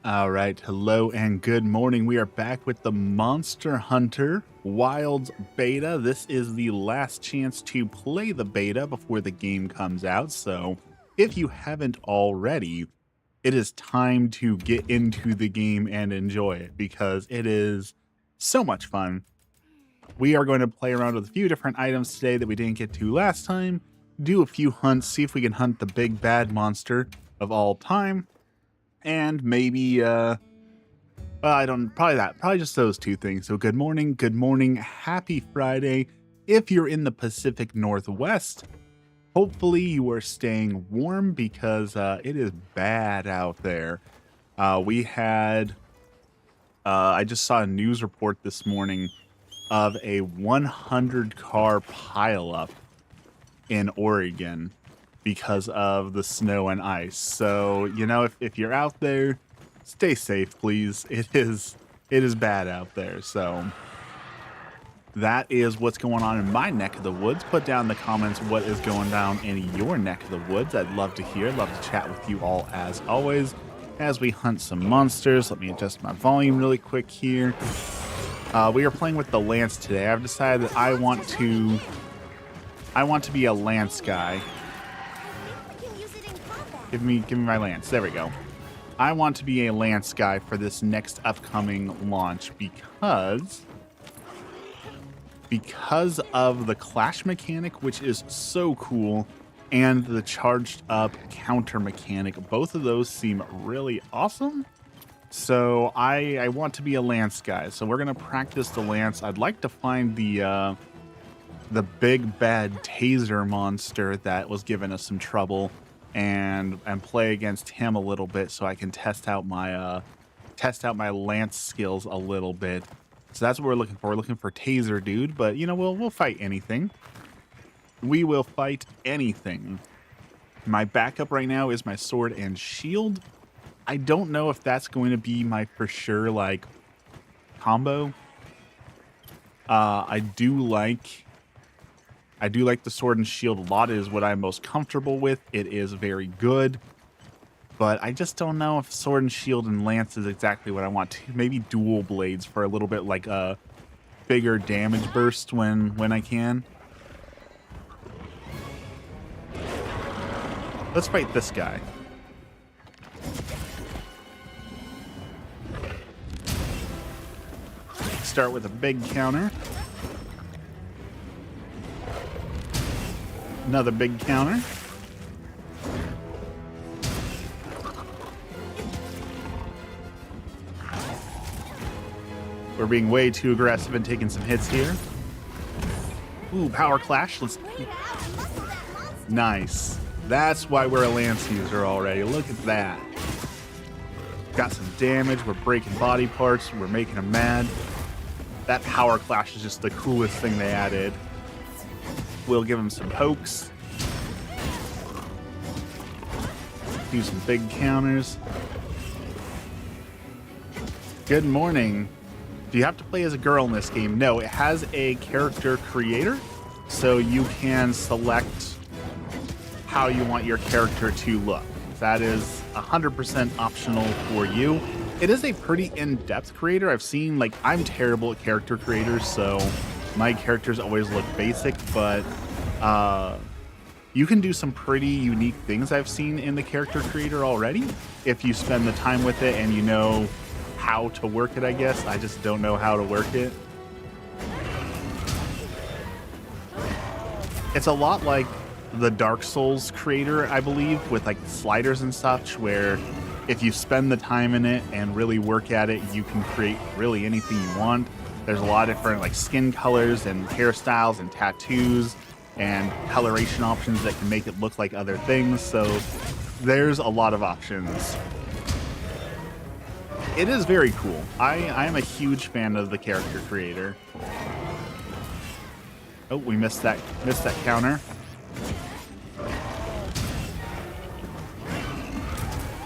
All right, hello and good morning. We are back with the Monster Hunter Wilds beta. This is the last chance to play the beta before the game comes out. So if you haven't already, it is time to get into the game and enjoy it because it is so much fun. We are going to play around with a few different items today that we didn't get to last time, do a few hunts, see if we can hunt the big bad monster of all time, and maybe probably just those two things. So good morning, happy Friday. If you're in the Pacific Northwest, hopefully you are staying warm because it is bad out there. I just saw a news report this morning of a 100 car pileup in Oregon because of the snow and ice. So, you know, if you're out there, stay safe, please. It is bad out there. So that is what's going on in my neck of the woods. Put down in the comments what is going down in your neck of the woods. I'd love to hear, love to chat with you all as always as we hunt some monsters. Let me adjust my volume really quick here. We are playing with the lance today. I've decided that I want to be a lance guy. Give me my lance. There we go. I want to be a lance guy for this next upcoming launch because of the clash mechanic, which is so cool, and the charged up counter mechanic. Both of those seem really awesome. So I want to be a lance guy. So we're gonna practice the lance. I'd like to find the big bad taser monster that was giving us some trouble and play against him a little bit so I can test out my lance skills a little bit. So that's what we're looking for. We're looking for taser dude, but you know, we'll fight anything. We will fight anything. My backup right now is my sword and shield. I don't know if that's going to be my for sure like combo. I do like the sword and shield a lot. It is what I'm most comfortable with. It is very good. But I just don't know if sword and shield and lance is exactly what I want to. Maybe dual blades for a little bit like a bigger damage burst when I can. Let's fight this guy. Start with a big counter. Another big counter. We're being way too aggressive and taking some hits here. Ooh, power clash. Nice. That's why we're a lance user already. Look at that. Got some damage. We're breaking body parts. We're making them mad. That power clash is just the coolest thing they added. We'll give him some pokes. Do some big counters. Good morning. Do you have to play as a girl in this game? No, it has a character creator, so you can select how you want your character to look. That is 100% optional for you. It is a pretty in-depth creator. I've seen, like, I'm terrible at character creators, so my characters always look basic, but you can do some pretty unique things I've seen in the character creator already if you spend the time with it and you know how to work it, I guess. I just don't know how to work it. It's a lot like the Dark Souls creator, I believe, with like sliders and such, where if you spend the time in it and really work at it, you can create really anything you want. There's a lot of different like skin colors and hairstyles and tattoos and coloration options that can make it look like other things. So there's a lot of options. It is very cool. I am a huge fan of the character creator. Oh, we missed that counter.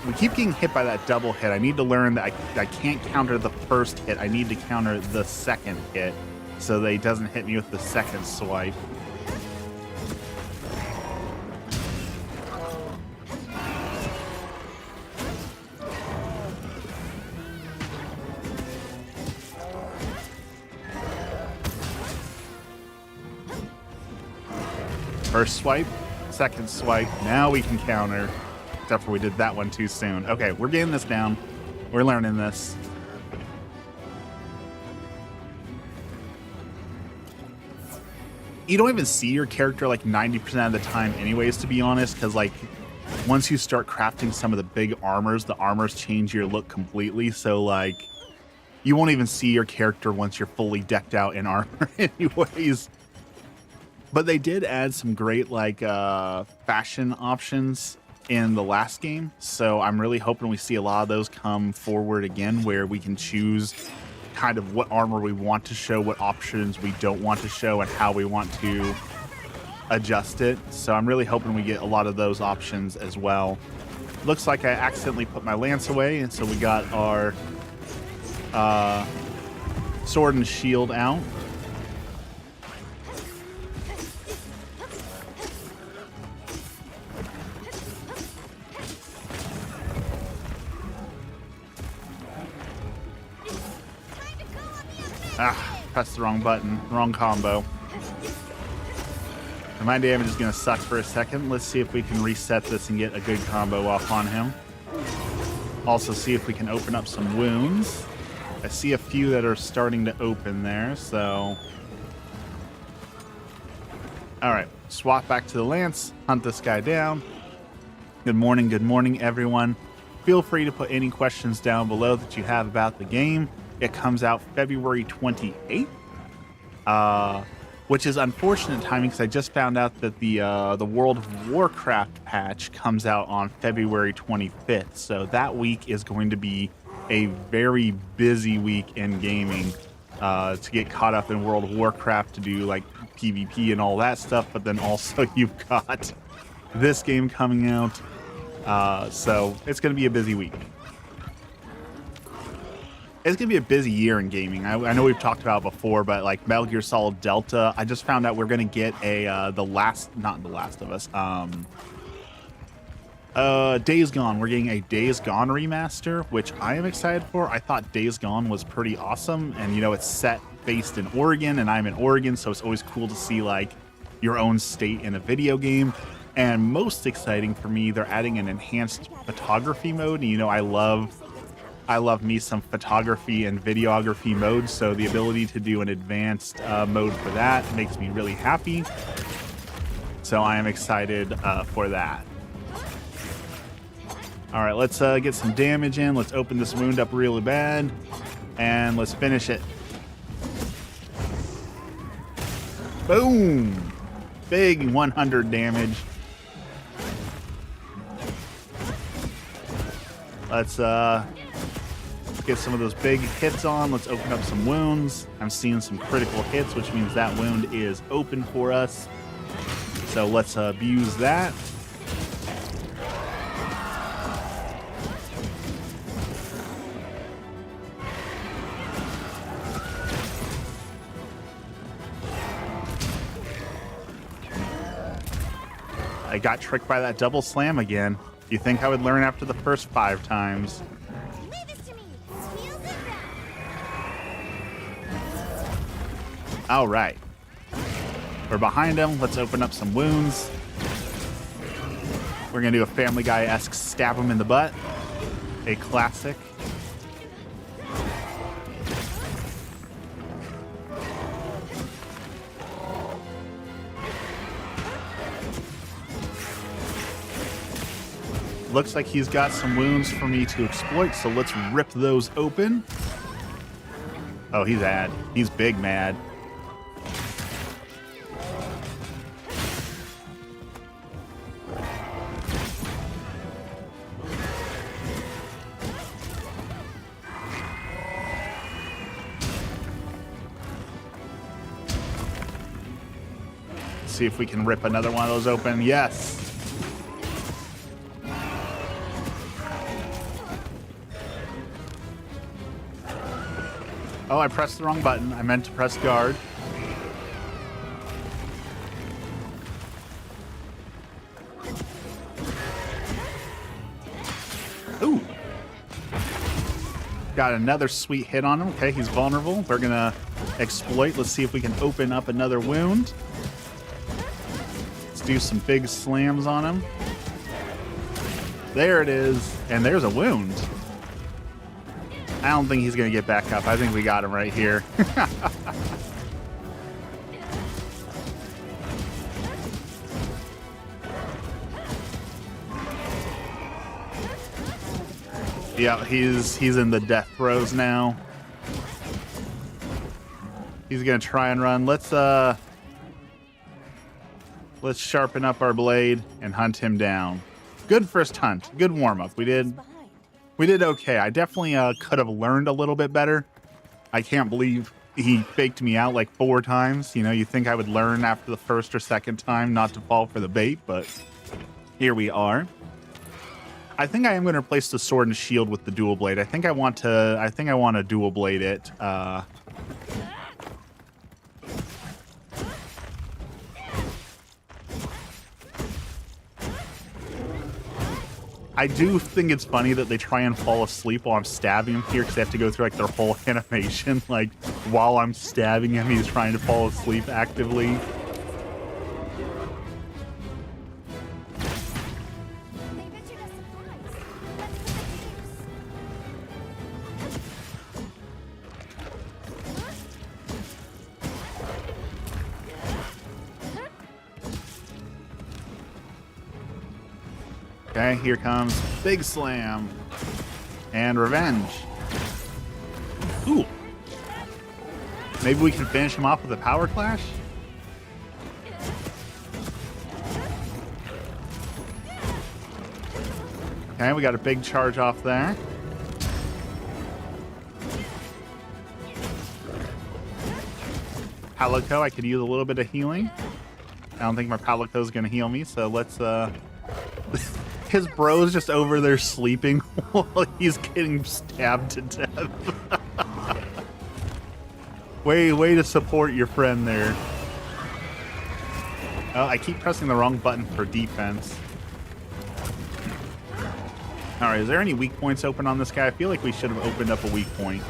We keep getting hit by that double hit. I need to learn that I can't counter the first hit. I need to counter the second hit so that he doesn't hit me with the second swipe. First swipe, second swipe. Now we can counter. Except for we did that one too soon. Okay, we're getting this down. We're learning this. You don't even see your character like 90% of the time anyways, to be honest, because like once you start crafting some of the big armors, the armors change your look completely. So like you won't even see your character once you're fully decked out in armor anyways. But they did add some great like fashion options in the last game. So I'm really hoping we see a lot of those come forward again, where we can choose kind of what armor we want to show, what options we don't want to show, and how we want to adjust it. So I'm really hoping we get a lot of those options as well. Looks like I accidentally put my lance away, and so we got our sword and shield out. Ah, pressed the wrong button, wrong combo. And my damage is going to suck for a second. Let's see if we can reset this and get a good combo off on him. Also see if we can open up some wounds. I see a few that are starting to open there, so... Alright, swap back to the lance, hunt this guy down. Good morning, everyone. Feel free to put any questions down below that you have about the game. It comes out February 28th, which is unfortunate timing because I just found out that the World of Warcraft patch comes out on February 25th. So that week is going to be a very busy week in gaming to get caught up in World of Warcraft, to do like PvP and all that stuff. But then also you've got this game coming out. So it's going to be a busy week. It's going to be a busy year in gaming. I know we've talked about it before, but like Metal Gear Solid Delta, I just found out we're going to get a, not The Last of Us, Days Gone. We're getting a Days Gone remaster, which I am excited for. I thought Days Gone was pretty awesome. And, you know, it's set based in Oregon, and I'm in Oregon, so it's always cool to see like your own state in a video game. And most exciting for me, they're adding an enhanced photography mode. And, you know, I love me some photography and videography mode, so the ability to do an advanced mode for that makes me really happy. So I am excited for that. All right, let's get some damage in. Let's open this wound up really bad, and let's finish it. Boom! Big 100 damage. Let's get some of those big hits on. Let's open up some wounds. I'm seeing some critical hits, which means that wound is open for us. So let's abuse that. I got tricked by that double slam again. You think I would learn after the first 5 times? All right. We're behind him. Let's open up some wounds. We're going to do a Family Guy-esque stab him in the butt. A classic. Looks like he's got some wounds for me to exploit, so let's rip those open. Oh, he's mad. He's big mad. Let's see if we can rip another one of those open. Yes. Oh, I pressed the wrong button. I meant to press guard. Ooh. Got another sweet hit on him. Okay, he's vulnerable. We're going to exploit. Let's see if we can open up another wound. Let's do some big slams on him. There it is. And there's a wound. I don't think he's going to get back up. I think we got him right here. Yeah, he's in the death throes now. He's gonna try and run. Let's sharpen up our blade and hunt him down. Good first hunt. Good warm up. We did okay. I definitely could have learned a little bit better. I can't believe he faked me out like 4 times. You know, you think I would learn after the first or second time not to fall for the bait, but here we are. I think I am going to replace the sword and shield with the dual blade. I think I want to dual blade it. I do think it's funny that they try and fall asleep while I'm stabbing him here, because they have to go through like their whole animation. Like while I'm stabbing him, he's trying to fall asleep actively. Okay, here comes Big Slam and Revenge. Ooh. Maybe we can finish him off with a Power Clash? Okay, we got a big charge off there. Palico, I could use a little bit of healing. I don't think my Palico is going to heal me, so let's... His bro's just over there sleeping while he's getting stabbed to death. way to support your friend there. Oh, I keep pressing the wrong button for defense. Alright, is there any weak points open on this guy? I feel like we should have opened up a weak point.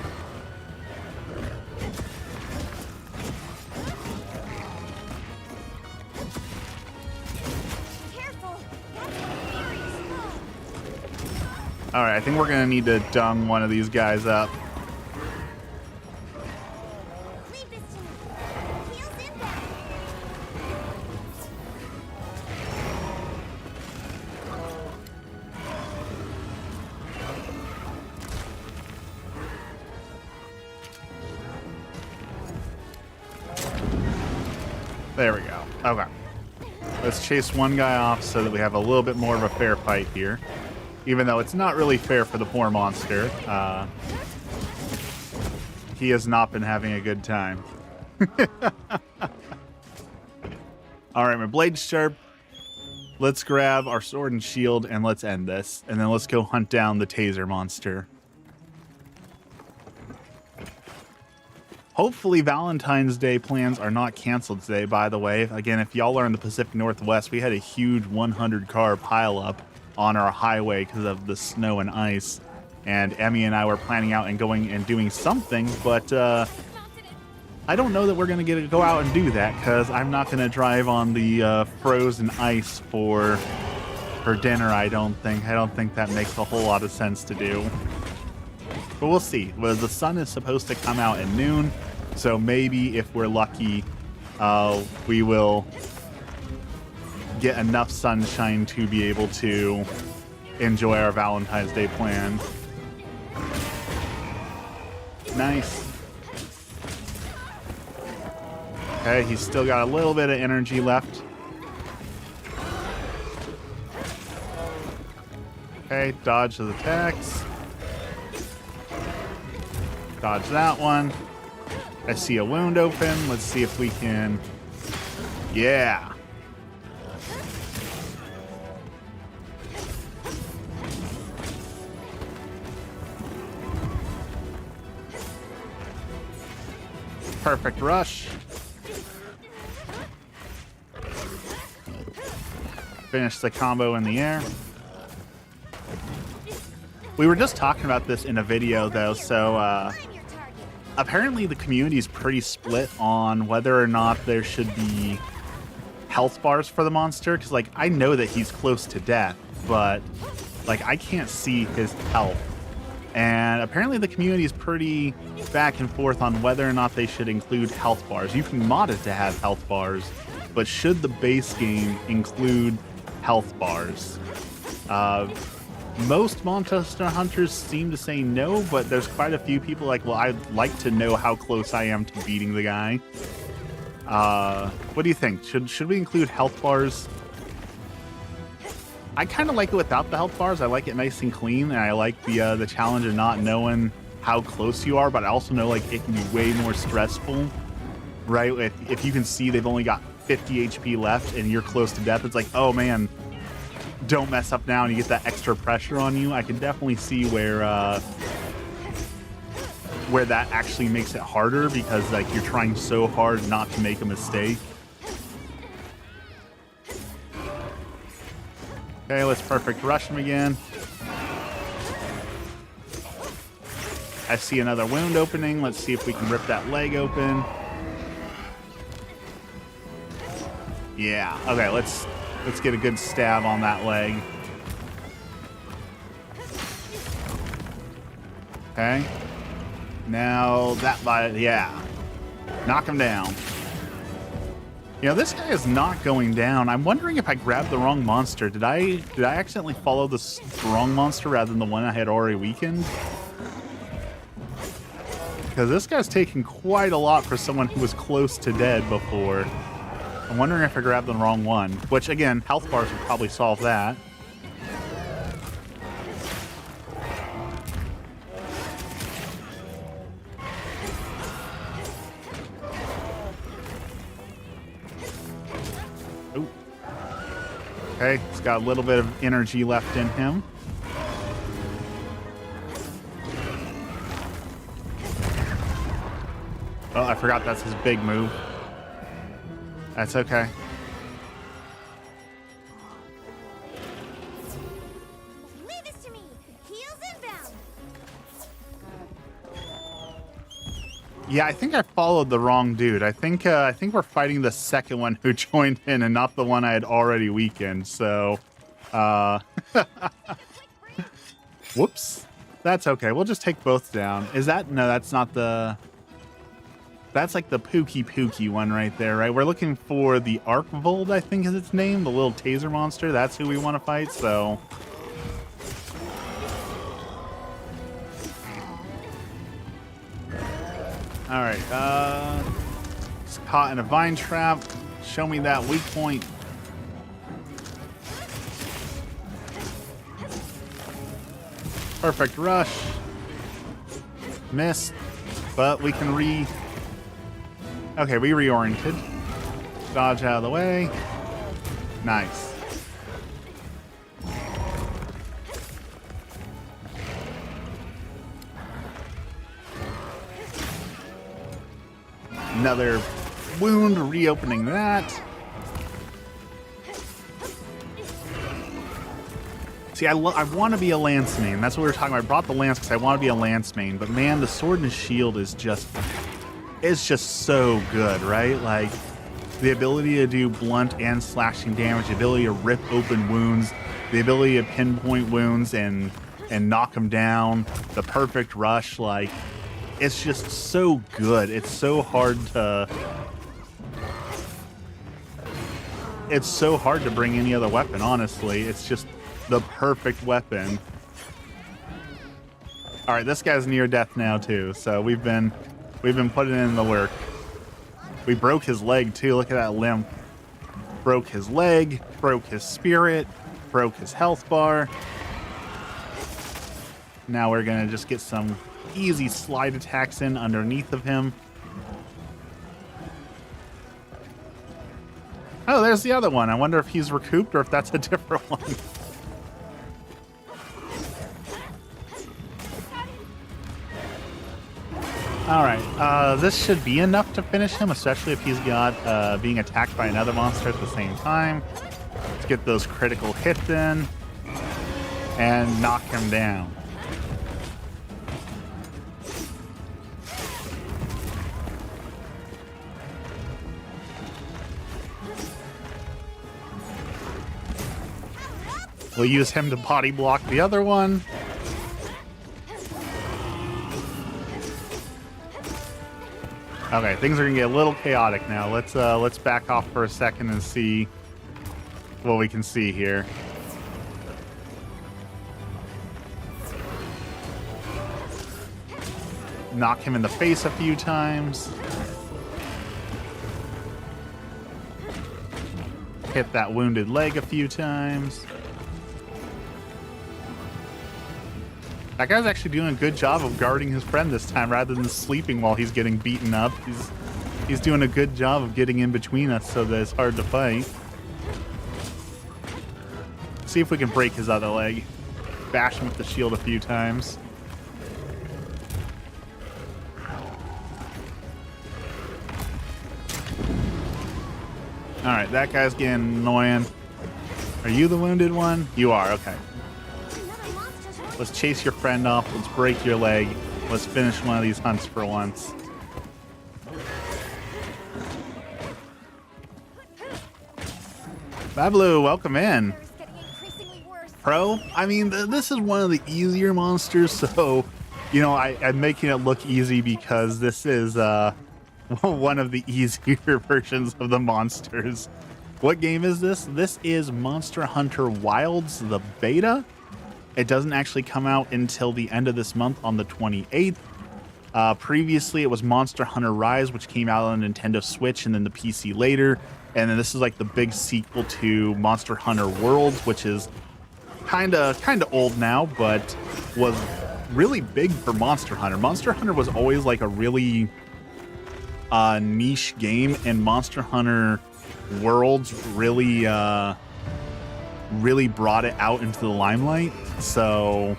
Alright, I think we're gonna need to dung one of these guys up. There we go. Okay. Let's chase one guy off so that we have a little bit more of a fair fight here. Even though it's not really fair for the poor monster. He has not been having a good time. Alright, my blade's sharp. Let's grab our sword and shield and let's end this. And then let's go hunt down the taser monster. Hopefully Valentine's Day plans are not canceled today, by the way. Again, if y'all are in the Pacific Northwest, we had a huge 100 car pileup on our highway because of the snow and ice, and Emmy and I were planning out and going and doing something, but I don't know that we're going to go out and do that, because I'm not going to drive on the frozen ice for dinner. I don't think that makes a whole lot of sense to do, but we'll see. Well, the sun is supposed to come out at noon, so maybe if we're lucky, we will get enough sunshine to be able to enjoy our Valentine's Day plans. Nice. Okay, he's still got a little bit of energy left. Okay, dodge his attacks. Dodge that one. I see a wound open. Let's see if we can... Yeah. Perfect rush. Finish the combo in the air. We were just talking about this in a video, though, so apparently the community is pretty split on whether or not there should be health bars for the monster, because like I know that he's close to death, but like I can't see his health. And apparently the community is pretty back and forth on whether or not they should include health bars. You can mod it to have health bars, but should the base game include health bars? Most monster hunters seem to say no, but there's quite a few people like, well, I'd like to know how close I am to beating the guy. What do you think? Should we include health bars? I kind of like it without the health bars. I like it nice and clean, and I like the challenge of not knowing how close you are, but I also know like it can be way more stressful, right? If you can see they've only got 50 HP left and you're close to death, it's like, oh man, don't mess up now, and you get that extra pressure on you. I can definitely see where that actually makes it harder, because like you're trying so hard not to make a mistake. Okay, let's perfect rush him again. I see another wound opening. Let's see if we can rip that leg open. Yeah, okay, let's get a good stab on that leg. Okay. Now that, yeah. Knock him down. You know, this guy is not going down. I'm wondering if I grabbed the wrong monster. Did I accidentally follow the wrong monster rather than the one I had already weakened? Because this guy's taking quite a lot for someone who was close to dead before. I'm wondering if I grabbed the wrong one. Which, again, health bars would probably solve that. Okay, he's got a little bit of energy left in him. Oh, I forgot that's his big move. That's okay. Leave this to me. Heels inbound. Yeah, I think I followed the wrong dude. I think we're fighting the second one who joined in and not the one I had already weakened. So, whoops. That's okay. We'll just take both down. Is that? No, that's not the... That's like the Pookie one right there, right? We're looking for the Arcvold, I think is its name, the little taser monster. That's who we want to fight, so... Alright, it's caught in a vine trap. Show me that weak point. Perfect rush. Missed, but we can Okay, we reoriented. Dodge out of the way. Nice. Another wound, reopening that. See, I want to be a lance main. That's what we were talking about. I brought the lance because I want to be a lance main. But man, the sword and shield is just... It's just so good, right? Like, the ability to do blunt and slashing damage, the ability to rip open wounds, the ability to pinpoint wounds and knock them down, the perfect rush, like, it's just so good. It's so hard to... It's so hard to bring any other weapon, honestly. It's just the perfect weapon. All right, this guy's near death now, too, so we've been putting in the work. We broke his leg, too. Look at that limp. Broke his leg, broke his spirit, broke his health bar. Now we're going to just get some easy slide attacks in underneath of him. Oh, there's the other one. I wonder if he's recouped or if that's a different one. All right, this should be enough to finish him, especially if he's got being attacked by another monster at the same time. Let's get those critical hits in and knock him down. We'll use him to body block the other one. Okay, things are gonna get a little chaotic now. Let's back off for a second and see what we can see here. Knock him in the face a few times. Hit that wounded leg a few times. That guy's actually doing a good job of guarding his friend this time rather than sleeping while he's getting beaten up. He's doing a good job of getting in between us so that it's hard to fight. See if we can break his other leg. Bash him with the shield a few times. Alright, that guy's getting annoying. Are you the wounded one? You are, okay. Let's chase your friend off. Let's break your leg. Let's finish one of these hunts for once. Bablu, welcome in. Pro, I mean, this is one of the easier monsters, so, you know, I'm making it look easy because this is one of the easier versions of the monsters. What game is this? This is Monster Hunter Wilds, the beta. It doesn't actually come out until the end of this month on the 28th. Previously, it was Monster Hunter Rise, which came out on Nintendo Switch and then the PC later. And then this is like the big sequel to Monster Hunter Worlds, which is kind of old now, but was really big for Monster Hunter. Monster Hunter was always like a really niche game, and Monster Hunter Worlds really brought it out into the limelight. So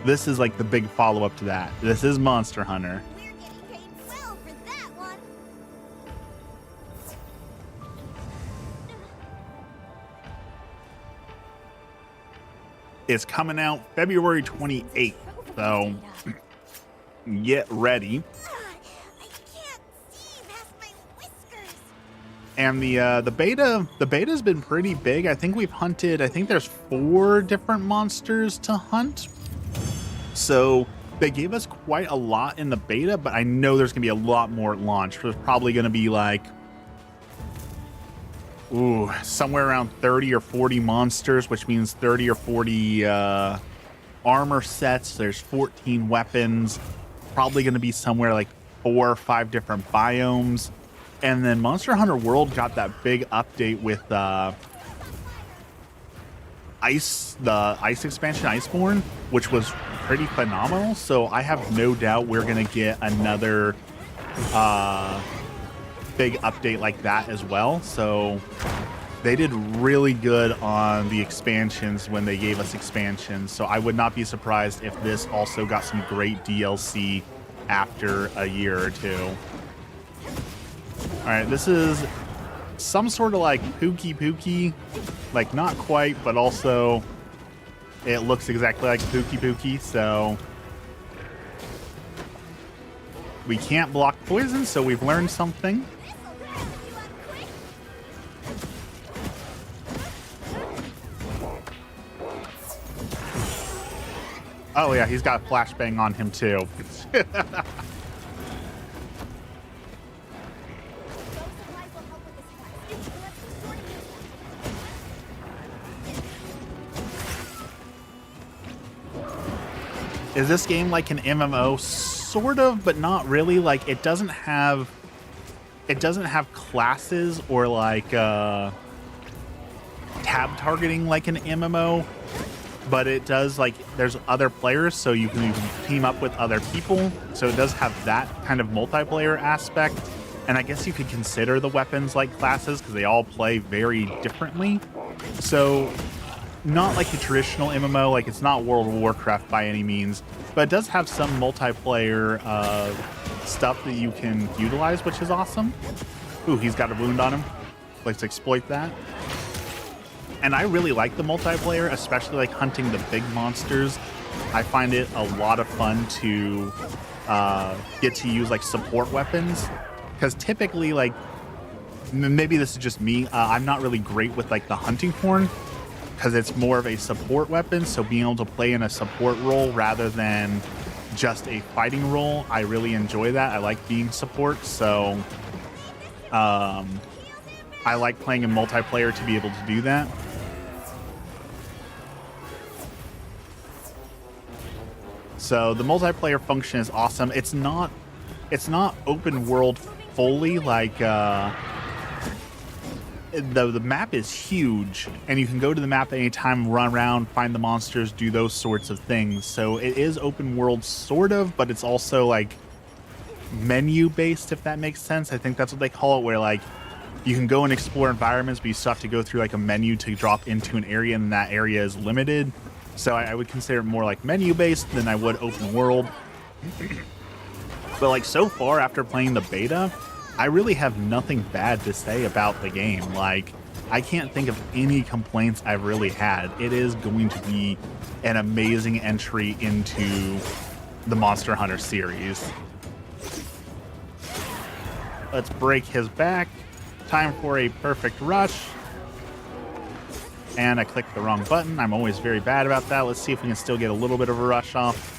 this is like the big follow-up to that. This is Monster Hunter. We're getting paid well for that one. It's coming out February 28th, so get ready. I can't see past my whiskers. And the beta's been pretty big. I think there's 4 different monsters to hunt. So they gave us quite a lot in the beta, but I know there's gonna be a lot more at launch. There's probably gonna be like, somewhere around 30 or 40 monsters, which means 30 or 40 armor sets. There's 14 weapons. Probably gonna be somewhere like 4 or 5 different biomes. And then Monster Hunter World got that big update with the ice expansion, Iceborne, which was pretty phenomenal. So I have no doubt we're gonna get another big update like that as well. So they did really good on the expansions when they gave us expansions. So I would not be surprised if this also got some great DLC after a year or two. All right, this is some sort of like Pookie, like not quite, but also it looks exactly like Pookie, so we can't block poison, so we've learned something. Oh yeah, he's got a flashbang on him too. Is this game like an MMO? Sort of, but not really. Like it doesn't have classes or like tab targeting like an MMO, but it does, like, there's other players, so you can team up with other people. So it does have that kind of multiplayer aspect. And I guess you could consider the weapons like classes because they all play very differently. So not like a traditional MMO, like it's not World of Warcraft by any means, but it does have some multiplayer stuff that you can utilize, which is awesome. Ooh, he's got a wound on him. Let's exploit that. And I really like the multiplayer, especially like hunting the big monsters. I find it a lot of fun to get to use like support weapons, because typically, like, maybe this is just me, I'm not really great with like the hunting horn, because it's more of a support weapon. So being able to play in a support role rather than just a fighting role, I really enjoy that. I like being support, so I like playing in multiplayer to be able to do that. So the multiplayer function is awesome. It's not open world fully, like the map is huge, and you can go to the map anytime, run around, find the monsters, do those sorts of things. So it is open world sort of, but it's also like menu based, if that makes sense. I think that's what they call it, where like you can go and explore environments, but you still have to go through like a menu to drop into an area, and that area is limited. So I would consider it more like menu based than I would open world. But like so far after playing the beta, I really have nothing bad to say about the game. Like, I can't think of any complaints I've really had. It is going to be an amazing entry into the Monster Hunter series. Let's break his back. Time for a perfect rush. And I clicked the wrong button. I'm always very bad about that. Let's see if we can still get a little bit of a rush off.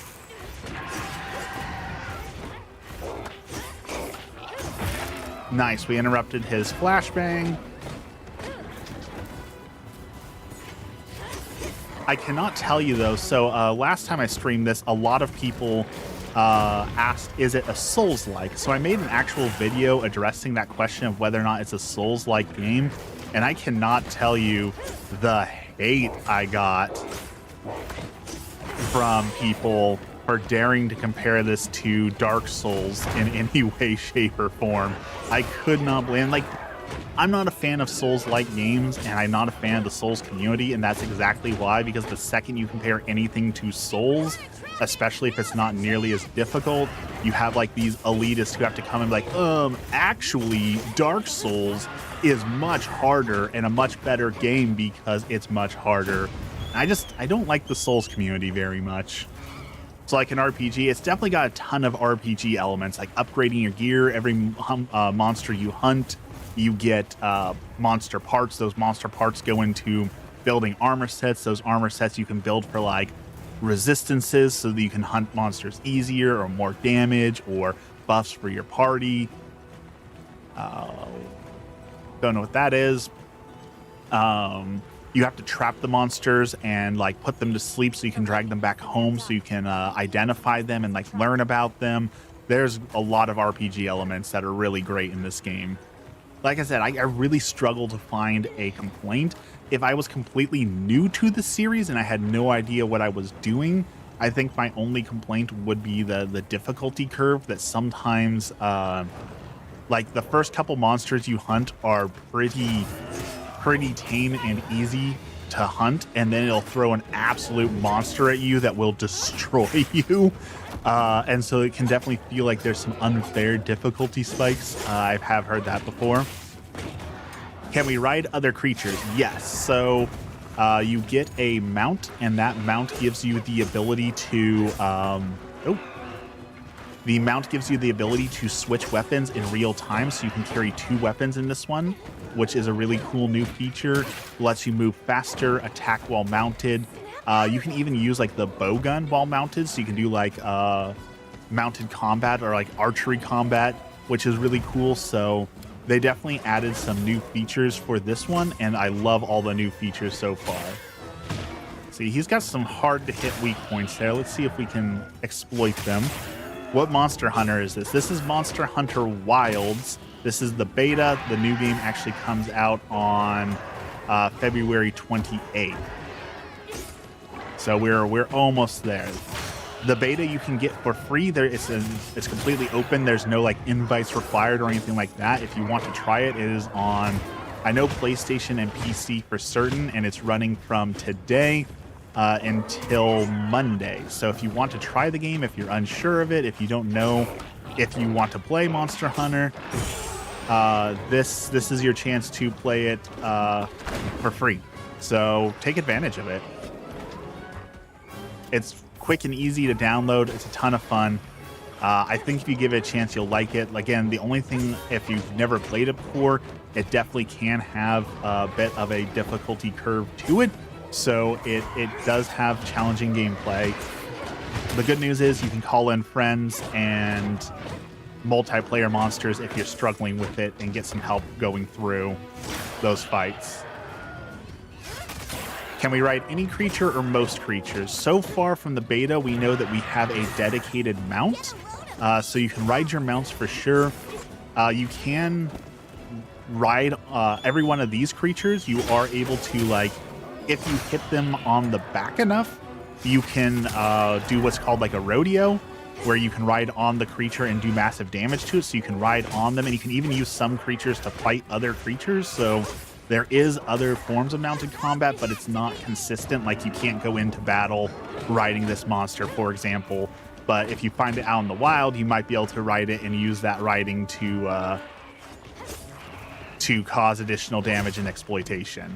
Nice, we interrupted his flashbang. I cannot tell you though, so last time I streamed this, a lot of people asked, is it a Souls-like? So I made an actual video addressing that question of whether or not it's a Souls-like game, and I cannot tell you the hate I got from people for daring to compare this to Dark Souls in any way, shape, or form. I could not blame. Like, I'm not a fan of Souls-like games, and I'm not a fan of the Souls community, and that's exactly why, because the second you compare anything to Souls, especially if it's not nearly as difficult, you have like these elitists who have to come and be like, actually, Dark Souls is much harder and a much better game because it's much harder. I don't like the Souls community very much. So like an RPG, it's definitely got a ton of RPG elements, like upgrading your gear. Every monster you hunt, you get monster parts. Those monster parts go into building armor sets. Those armor sets you can build for like resistances so that you can hunt monsters easier or more damage, or buffs for your party. Don't know what that is. You have to trap the monsters and like put them to sleep so you can drag them back home, so you can identify them and like learn about them. There's a lot of RPG elements that are really great in this game. Like I said, I really struggle to find a complaint. If I was completely new to the series and I had no idea what I was doing, I think my only complaint would be the difficulty curve, that sometimes like the first couple monsters you hunt are pretty tame and easy to hunt, and then it'll throw an absolute monster at you that will destroy you. And so it can definitely feel like there's some unfair difficulty spikes. I have heard that before. Can we ride other creatures? Yes. So you get a mount, and that mount gives you the ability to the mount gives you the ability to switch weapons in real time, so you can carry 2 weapons in this one, which is a really cool new feature. Lets you move faster, attack while mounted. You can even use like the bow gun while mounted, so you can do like mounted combat or like archery combat, which is really cool. So they definitely added some new features for this one, and I love all the new features so far. See, he's got some hard to hit weak points there. Let's see if we can exploit them. What Monster Hunter is this? This is Monster Hunter Wilds. This is the beta. The new game actually comes out on February 28th. So we're almost there. The beta you can get for free. It's completely open. There's no like invites required or anything like that. If you want to try it, it is on, I know, PlayStation and PC for certain, and it's running from today until Monday. So if you want to try the game, if you're unsure of it, if you don't know if you want to play Monster Hunter, this is your chance to play it for free. So take advantage of it. It's quick and easy to download. It's a ton of fun. I think if you give it a chance, you'll like it. Again, the only thing, if you've never played it before, it definitely can have a bit of a difficulty curve to it. So it does have challenging gameplay. The good news is you can call in friends and multiplayer monsters if you're struggling with it and get some help going through those fights. Can we ride any creature or most creatures? So far from the beta, we know that we have a dedicated mount. So you can ride your mounts for sure. You can ride every one of these creatures. You are able to, like, if you hit them on the back enough, you can do what's called like a rodeo, where you can ride on the creature and do massive damage to it. So you can ride on them, and you can even use some creatures to fight other creatures. So there is other forms of mounted combat, but it's not consistent. Like, you can't go into battle riding this monster, for example. But if you find it out in the wild, you might be able to ride it and use that riding to cause additional damage and exploitation.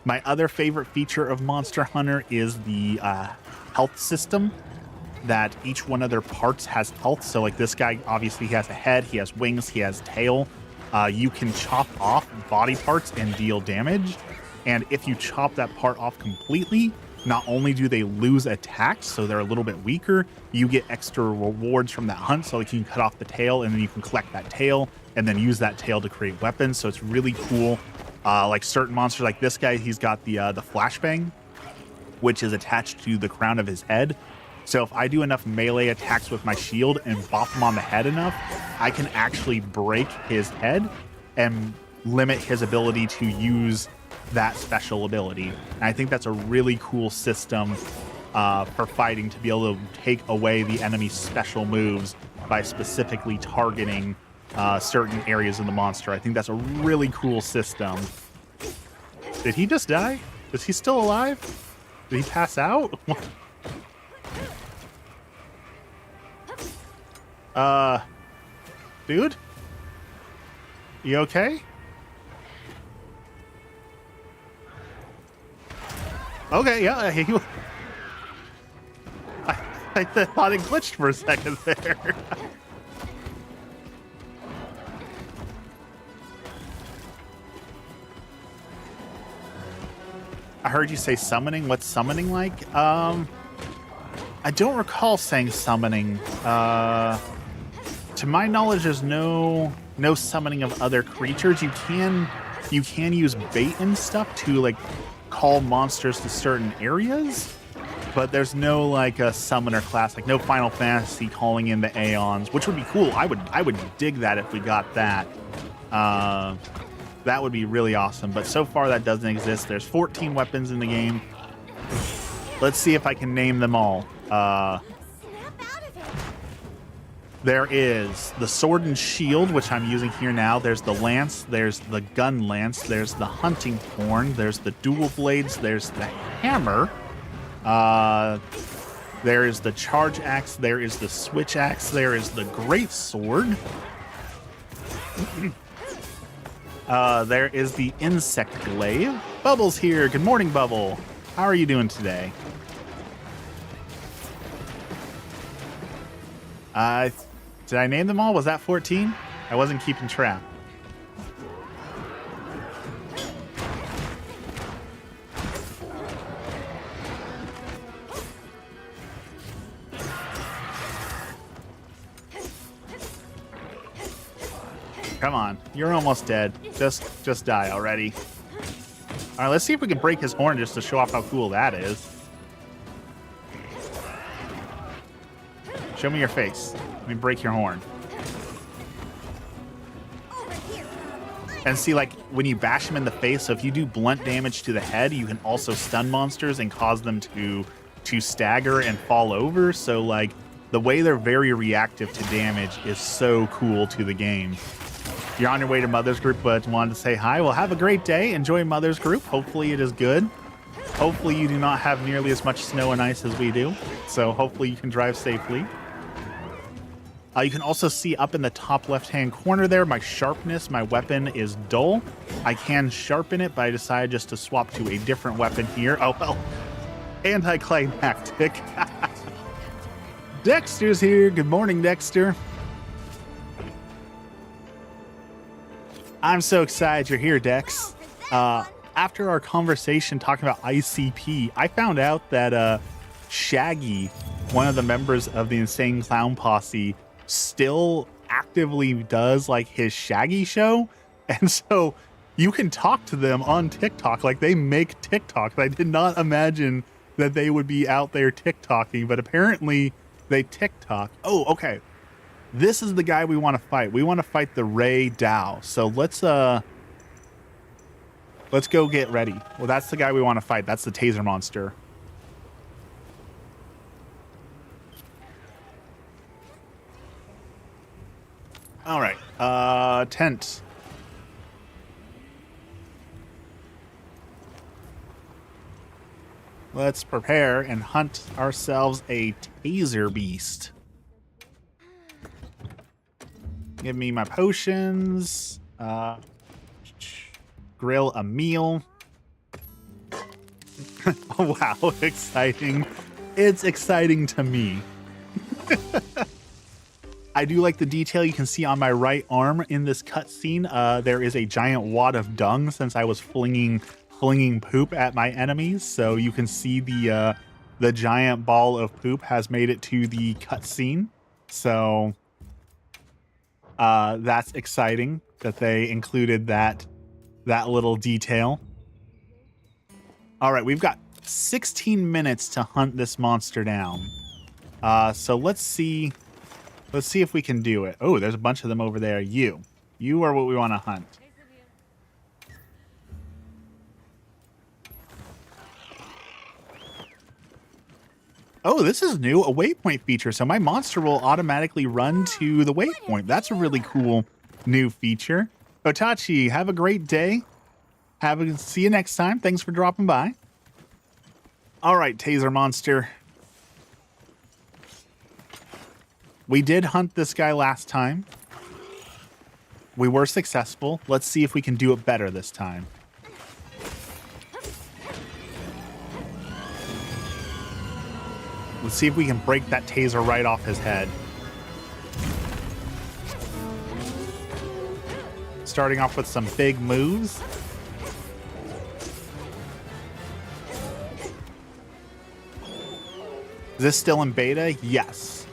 My other favorite feature of Monster Hunter is the health system, that each one of their parts has health. So like this guy, obviously he has a head, he has wings, he has tail. You can chop off body parts and deal damage. And if you chop that part off completely, not only do they lose attacks, so they're a little bit weaker, you get extra rewards from that hunt. So like you can cut off the tail, and then you can collect that tail and then use that tail to create weapons. So it's really cool. Like certain monsters, like this guy, he's got the flashbang, which is attached to the crown of his head. So if I do enough melee attacks with my shield and bop him on the head enough, I can actually break his head and limit his ability to use that special ability. And I think that's a really cool system for fighting, to be able to take away the enemy's special moves by specifically targeting certain areas of the monster. I think that's a really cool system. Did he just die? Is he still alive? Did he pass out? Dude? You okay? Okay, yeah. I thought it glitched for a second there. I heard you say summoning. What's summoning like? I don't recall saying summoning. To my knowledge, there's no summoning of other creatures. You can use bait and stuff to like call monsters to certain areas, but there's no like a summoner class, like no Final Fantasy calling in the Aeons, which would be cool. I would dig that if we got that. That would be really awesome, but so far that doesn't exist. There's 14 weapons in the game. Let's see if I can name them all. There is the sword and shield, which I'm using here now. There's the lance. There's the gun lance. There's the hunting horn. There's the dual blades. There's the hammer. There is the charge axe. There is the switch axe. There is the great sword. There is the insect glaive. Bubble's here. Good morning, Bubble. How are you doing today? Did I name them all? Was that 14? I wasn't keeping track. Come on, you're almost dead. Just die already. All right, let's see if we can break his horn just to show off how cool that is. Show me your face. Let me break your horn. And see, like, when you bash him in the face, so if you do blunt damage to the head, you can also stun monsters and cause them to stagger and fall over. So, like, the way they're very reactive to damage is so cool to the game. You're on your way to Mother's Group, but wanted to say hi. Well, have a great day. Enjoy Mother's Group. Hopefully it is good. Hopefully you do not have nearly as much snow and ice as we do. So hopefully you can drive safely. You can also see up in the top left-hand corner there, my sharpness, my weapon is dull. I can sharpen it, but I decided just to swap to a different weapon here. Oh, well, anticlimactic. Dexter's here. Good morning, Dexter. I'm so excited you're here, Dex. after our conversation talking about ICP, I found out that Shaggy, one of the members of the Insane Clown Posse, still actively does like his Shaggy show. And so you can talk to them on TikTok. Like they make TikTok. I did not imagine that they would be out there TikToking, but apparently they TikTok. Oh, okay. This is the guy we want to fight. We want to fight the Ray Dow. So let's go get ready. Well, that's the guy we want to fight. That's the taser monster. All right. Tent. Let's prepare and hunt ourselves a taser beast. Give me my potions. Grill a meal. Oh, wow, exciting. It's exciting to me. I do like the detail you can see on my right arm in this cutscene. There is a giant wad of dung since I was flinging poop at my enemies. So you can see the giant ball of poop has made it to the cutscene. So that's exciting that they included that little detail. All right, we've got 16 minutes to hunt this monster down. So let's see if we can do it. Oh, there's a bunch of them over there. You are what we want to hunt. Oh, this is new, a waypoint feature. So my monster will automatically run to the waypoint. That's a really cool new feature. Otachi, have a great day. See you next time. Thanks for dropping by. All right, taser monster. We did hunt this guy last time. We were successful. Let's see if we can do it better this time. Let's see if we can break that taser right off his head. Starting off with some big moves. Is this still in beta? Yes.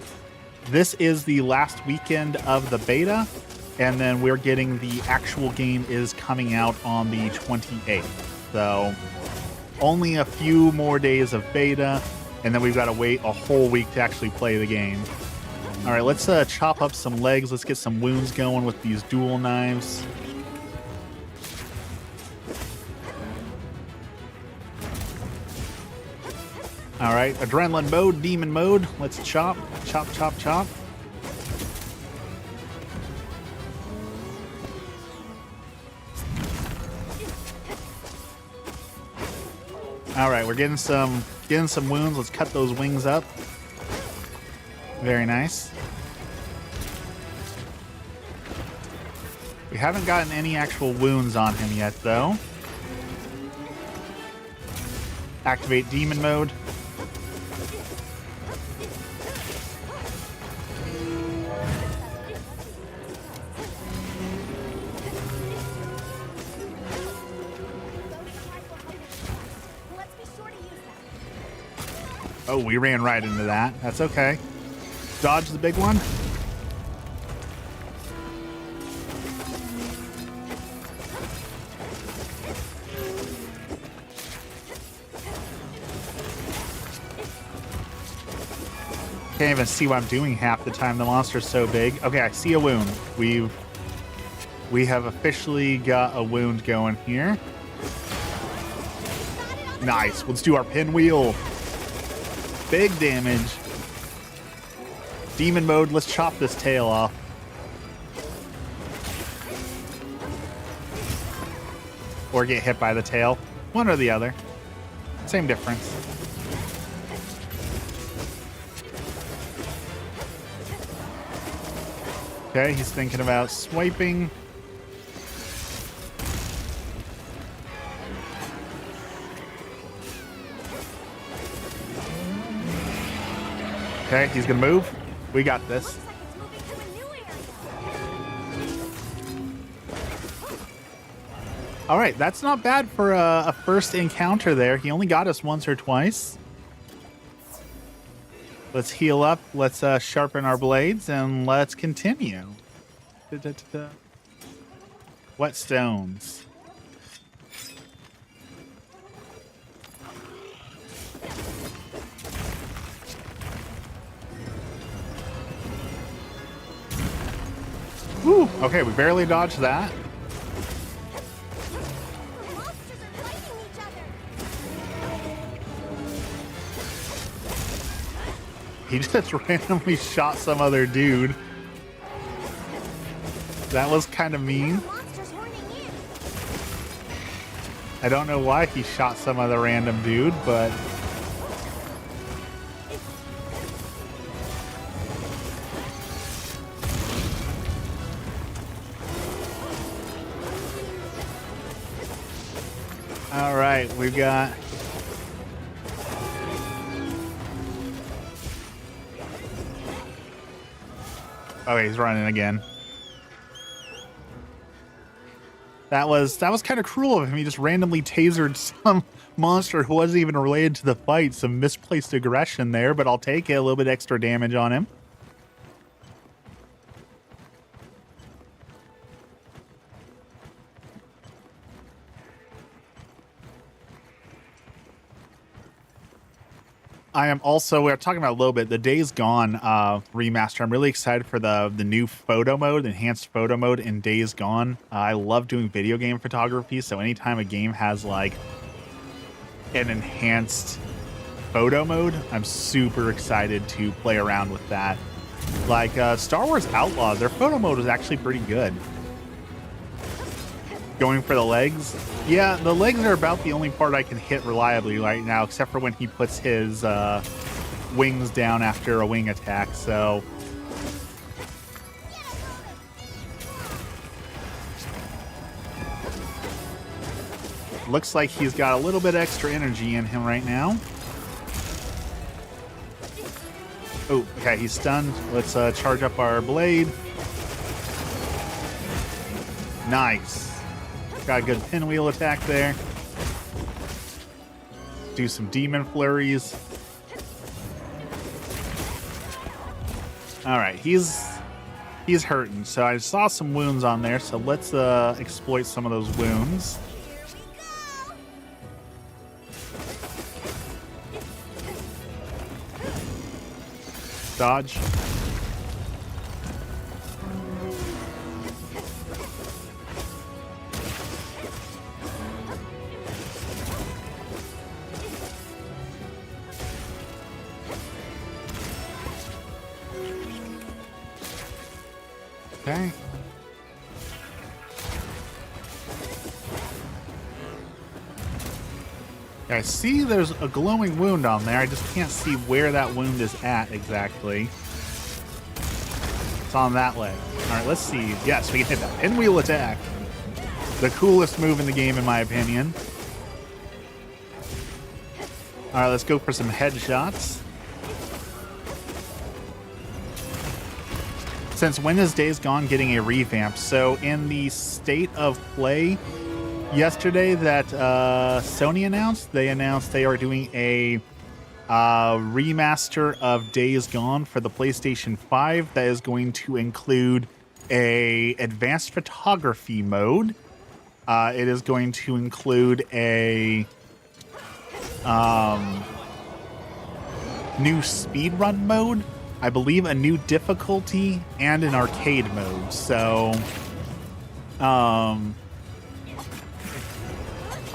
This is the last weekend of the beta, and then we're getting the actual game is coming out on the 28th. So only a few more days of beta, and then we've got to wait a whole week to actually play the game. All right, let's chop up some legs. Let's get some wounds going with these dual knives. All right, adrenaline mode, demon mode. Let's chop, chop, chop, chop. All right, we're getting some wounds. Let's cut those wings up. Very nice. We haven't gotten any actual wounds on him yet, though. Activate demon mode. Oh, we ran right into that. That's okay. Dodge the big one. Can't even see what I'm doing half the time. The monster's so big. Okay, I see a wound. We have officially got a wound going here. Nice. Let's do our pinwheel. Big damage. Demon mode. Let's chop this tail off. Or get hit by the tail. One or the other. Same difference. Okay, he's thinking about swiping. Okay, he's gonna move. We got this. All right, that's not bad for a first encounter there. He only got us once or twice. Let's heal up. Let's sharpen our blades, and let's continue. Wet stones. Whew. Okay, we barely dodged that. The monsters are fighting each other. He just randomly shot some other dude. That was kind of mean. The monsters horning in. I don't know why he shot some other random dude, but... All right, we've got... Oh, he's running again. That was kind of cruel of him. He just randomly tasered some monster who wasn't even related to the fight. Some misplaced aggression there, but I'll take it. A little bit extra damage on him. I am also, we're talking about a little bit, the Days Gone remaster. I'm really excited for the new photo mode, enhanced photo mode in Days Gone. I love doing video game photography, so anytime a game has like an enhanced photo mode, I'm super excited to play around with that. Like Star Wars Outlaws, their photo mode was actually pretty good. Going for the legs. Yeah, the legs are about the only part I can hit reliably right now, except for when he puts his wings down after a wing attack, so... Looks like he's got a little bit extra energy in him right now. Oh, okay, he's stunned. Let's charge up our blade. Nice. Got a good pinwheel attack there. Do some demon flurries. All right, he's hurting. So I saw some wounds on there. So let's exploit some of those wounds. Dodge. Okay. I see there's a glowing wound on there. I just can't see where that wound is at exactly. It's on that leg. All right, let's see. Yes, we can hit that pinwheel attack. The coolest move in the game, in my opinion. All right, let's go for some headshots. Since when is Days Gone getting a revamp? So in the state of play yesterday that Sony announced, they announced they are doing a remaster of Days Gone for the PlayStation 5 that is going to include a advanced photography mode. It is going to include a new speedrun mode, I believe a new difficulty, and an arcade mode. So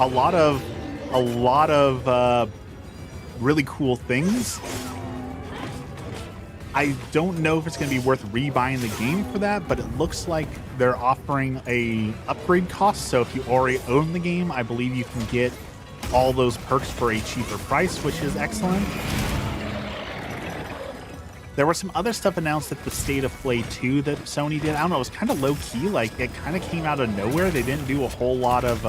a lot of really cool things. I don't know if it's going to be worth rebuying the game for that, but it looks like they're offering a upgrade cost. So if you already own the game, I believe you can get all those perks for a cheaper price, which is excellent. There was some other stuff announced at the State of Play 2 that Sony did. I don't know, it was kind of low-key. Like, it kind of came out of nowhere. They didn't do a whole lot of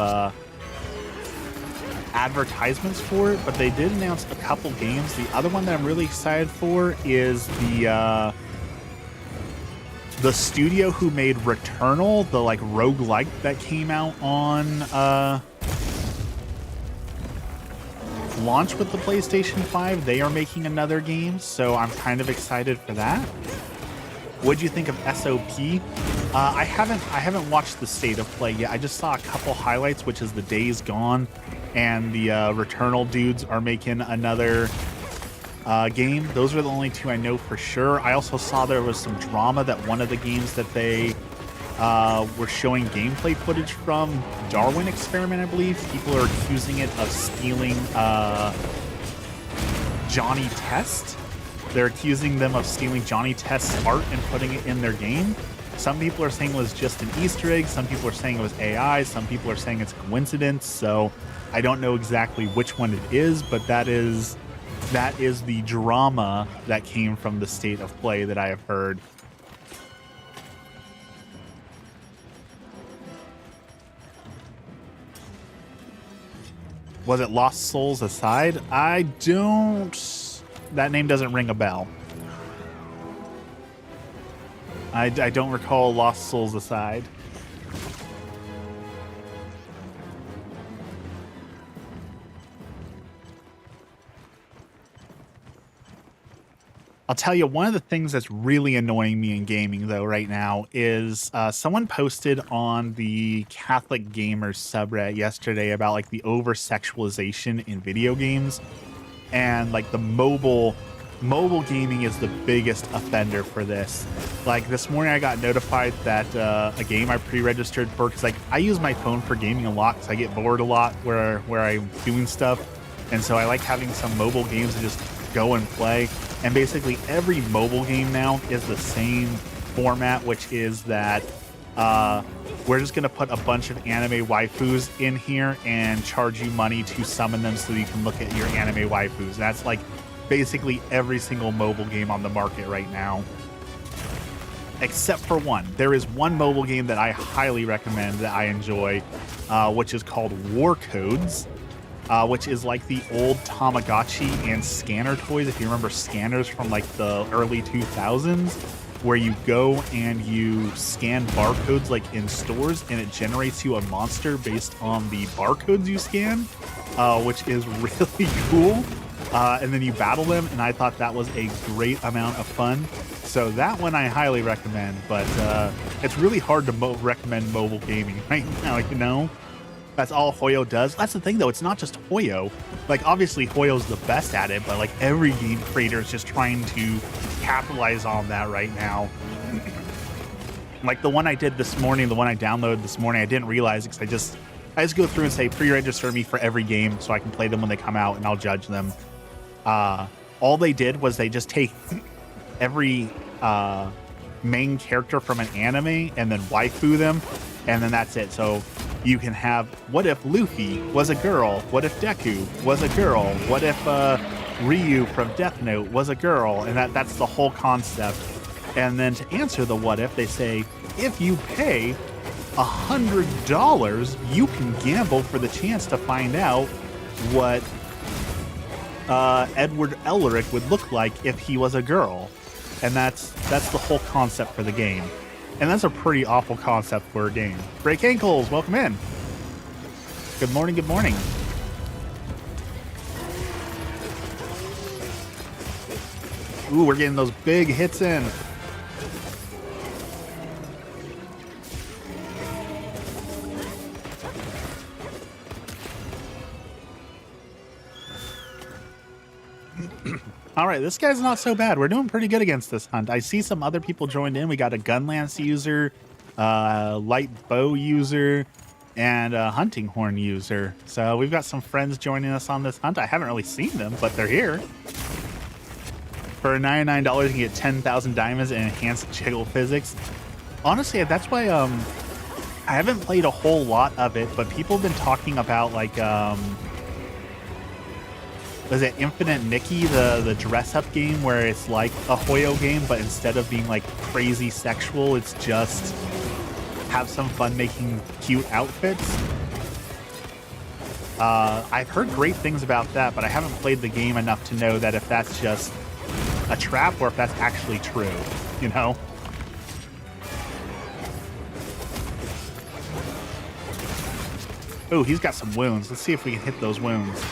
advertisements for it, but they did announce a couple games. The other one that I'm really excited for is the the studio who made Returnal, the like roguelike that came out on launch with the PlayStation 5, they are making another game, so I'm kind of excited for that. What'd you think of SOP? I haven't watched the state of play yet. I just saw a couple highlights, which is the Days Gone and the Returnal dudes are making another game. Those are the only two I know for sure. I also saw there was some drama that one of the games that they were showing gameplay footage from, Darwin Experiment, I believe. People are accusing it of stealing Johnny Test. They're accusing them of stealing Johnny Test's art and putting it in their game. Some people are saying it was just an Easter egg. Some people are saying it was AI. Some people are saying it's a coincidence. So I don't know exactly which one it is, but that is the drama that came from the state of play that I have heard. Was it Lost Souls Aside? That name doesn't ring a bell. I don't recall Lost Souls Aside. I'll tell you, one of the things that's really annoying me in gaming, though, right now is someone posted on the Catholic Gamers subreddit yesterday about like the over-sexualization in video games, and like the mobile gaming is the biggest offender for this. Like this morning, I got notified that a game I pre-registered for, because like I use my phone for gaming a lot, because I get bored a lot where I'm doing stuff, and so I like having some mobile games to just go and play. And basically every mobile game now is the same format, which is that we're just going to put a bunch of anime waifus in here and charge you money to summon them so you can look at your anime waifus. That's like basically every single mobile game on the market right now, except for one. There is one mobile game that I highly recommend that I enjoy, which is called War Codes. Which is like the old Tamagotchi and scanner toys. If you remember scanners from like the early 2000s, where you go and you scan barcodes like in stores, and it generates you a monster based on the barcodes you scan, which is really cool. And then you battle them, and I thought that was a great amount of fun. So that one I highly recommend, but it's really hard to recommend mobile gaming right now, you know? That's all Hoyo does. That's the thing, though. It's not just Hoyo. Like, obviously, Hoyo's the best at it, but, like, every game creator is just trying to capitalize on that right now. Like, the one I did this morning, the one I downloaded this morning, I didn't realize it because I just go through and say, pre-register me for every game so I can play them when they come out, and I'll judge them. All they did was they just take every main character from an anime and then waifu them, and then that's it. So you can have, what if Luffy was a girl? What if Deku was a girl? What if Ryu from Death Note was a girl? And that's the whole concept. And then to answer the what if, they say, if you pay $100, you can gamble for the chance to find out what Edward Elric would look like if he was a girl. And that's the whole concept for the game. And that's a pretty awful concept for a game. Break Ankles, welcome in. Good morning, good morning. Ooh, we're getting those big hits in. All right, this guy's not so bad. We're doing pretty good against this hunt. I see some other people joined in. We got a Gunlance user, light bow user, and a hunting horn user. So we've got some friends joining us on this hunt. I haven't really seen them, but they're here. For $99, you can get 10,000 diamonds and enhanced jiggle physics. Honestly, that's why I haven't played a whole lot of it, but people have been talking about like was it Infinite Nikki, the dress-up game where it's like a Hoyo game, but instead of being like crazy sexual, it's just have some fun making cute outfits. I've heard great things about that, but I haven't played the game enough to know that if that's just a trap or if that's actually true, you know? Oh, he's got some wounds. Let's see if we can hit those wounds.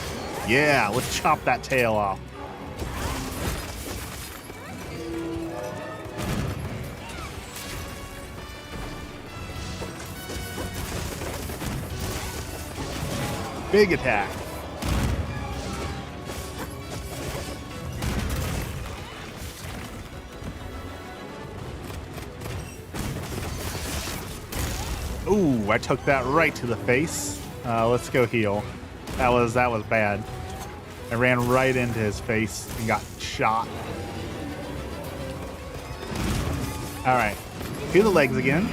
Yeah, let's chop that tail off. Big attack. Ooh, I took that right to the face. Let's go heal. That was bad. I ran right into his face and got shot. All right, do the legs again.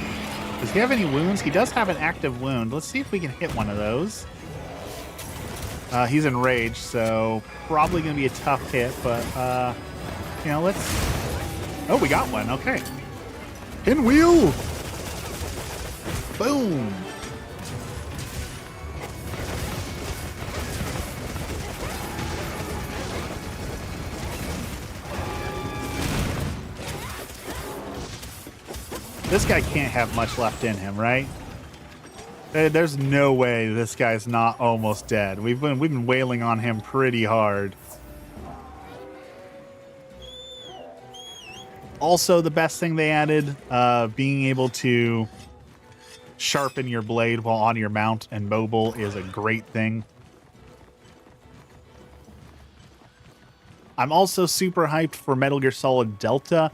Does he have any wounds? He does have an active wound. Let's see if we can hit one of those. He's enraged, so probably going to be a tough hit, but, you know, let's... Oh, we got one. Okay. Pinwheel! Boom! This guy can't have much left in him, right? There's no way this guy's not almost dead. We've been wailing on him pretty hard. Also, the best thing they added, being able to sharpen your blade while on your mount and mobile is a great thing. I'm also super hyped for Metal Gear Solid Delta.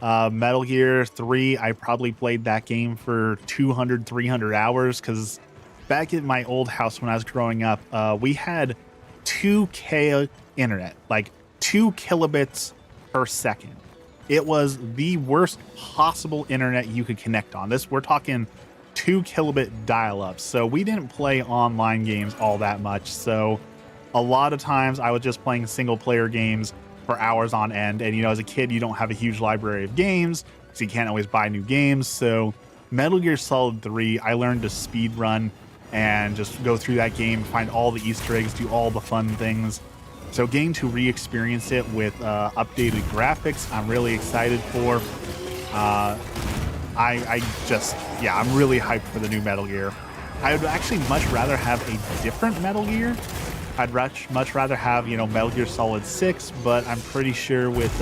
Metal Gear 3, I probably played that game for 200, 300 hours because back at my old house when I was growing up, we had 2K internet, like 2 kilobits per second. It was the worst possible internet you could connect on. We're talking 2 kilobit dial-up. So we didn't play online games all that much. So a lot of times I was just playing single player games for hours on end. And, you know, as a kid, you don't have a huge library of games, so you can't always buy new games. So Metal Gear Solid 3, I learned to speed run and just go through that game, find all the Easter eggs, do all the fun things. So getting to re-experience it with updated graphics, I'm really excited for. I'm really hyped for the new Metal Gear. I would actually much rather have a different Metal Gear. I'd much rather have, you know, Metal Gear Solid 6, but I'm pretty sure with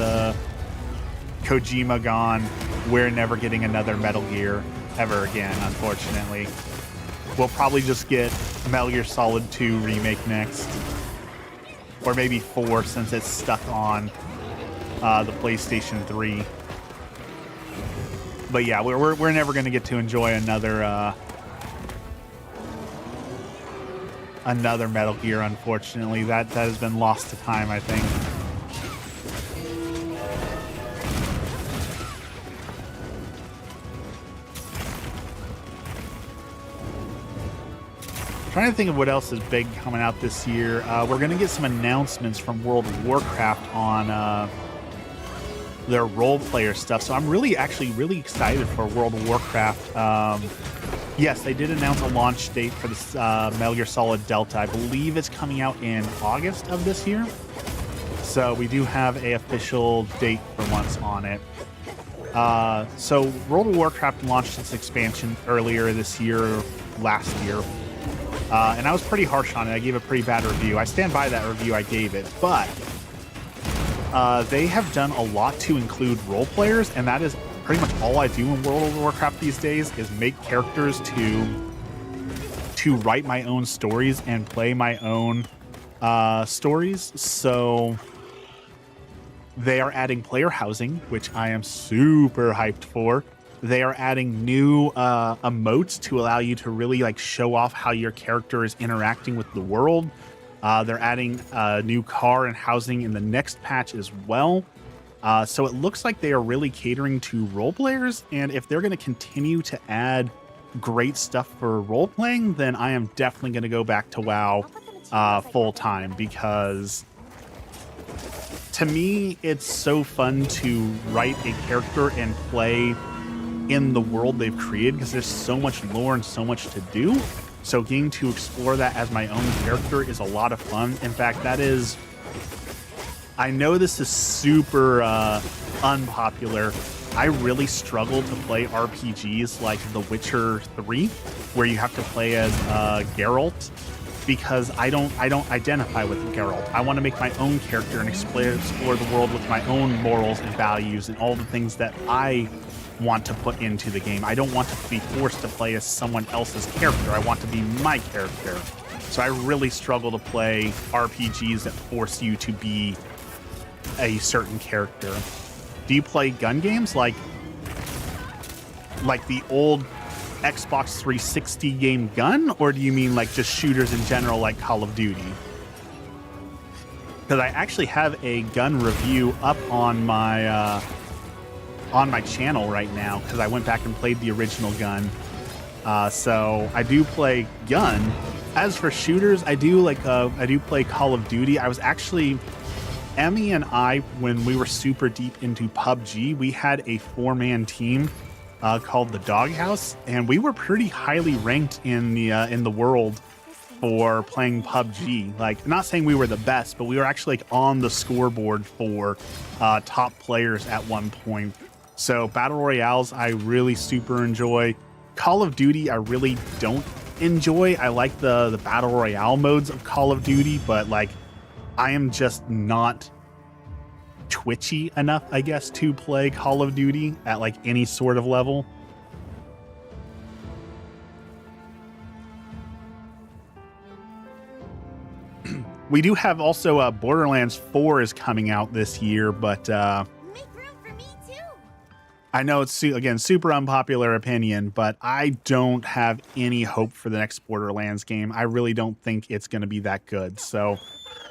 Kojima gone, we're never getting another Metal Gear ever again, unfortunately. We'll probably just get Metal Gear Solid 2 Remake next. Or maybe 4 since it's stuck on the PlayStation 3. But yeah, we're never going to get to enjoy another Metal Gear, unfortunately. That has been lost to time, I think. Trying to think of what else is big coming out this year. We're going to get some announcements from World of Warcraft on their role player stuff. So I'm really excited for World of Warcraft. Yes, they did announce a launch date for this Metal Gear Solid Delta. I believe it's coming out in August of this year. So we do have a official date for once on it. So World of Warcraft launched its expansion earlier this year, last year. And I was pretty harsh on it. I gave a pretty bad review. I stand by that review I gave it. But they have done a lot to include role players, and that is pretty much all I do in World of Warcraft these days is make characters to write my own stories and play my own stories. So they are adding player housing, which I am super hyped for. They are adding new emotes to allow you to really like show off how your character is interacting with the world. They're adding a new car and housing in the next patch as well. So it looks like they are really catering to role players, and if they're going to continue to add great stuff for role playing, then I am definitely going to go back to WoW full time, because to me it's so fun to write a character and play in the world they've created, because there's so much lore and so much to do. So getting to explore that as my own character is a lot of fun. In fact, that is... I know this is super unpopular, I really struggle to play RPGs like The Witcher 3, where you have to play as Geralt, because I don't identify with Geralt. I want to make my own character and explore the world with my own morals and values and all the things that I want to put into the game. I don't want to be forced to play as someone else's character. I want to be my character. So I really struggle to play RPGs that force you to be a certain character. Do you play gun games like the old Xbox 360 game Gun, or do you mean like just shooters in general like Call of Duty? Because I actually have a gun review up on my channel right now, because I went back and played the original Gun. So I do play Gun. As for shooters, I do play Call of Duty. I was actually, Emmy and I, when we were super deep into PUBG, we had a 4-man team called the Doghouse, and we were pretty highly ranked in the world for playing PUBG. Like, not saying we were the best, but we were actually like on the scoreboard for top players at one point. So battle royales, I really super enjoy. Call of Duty, I really don't enjoy. I like the battle royale modes of Call of Duty, but like, I am just not twitchy enough, I guess, to play Call of Duty at like any sort of level. We do have also Borderlands 4 is coming out this year, but Make room for me too. I know it's, again, super unpopular opinion, but I don't have any hope for the next Borderlands game. I really don't think it's going to be that good. So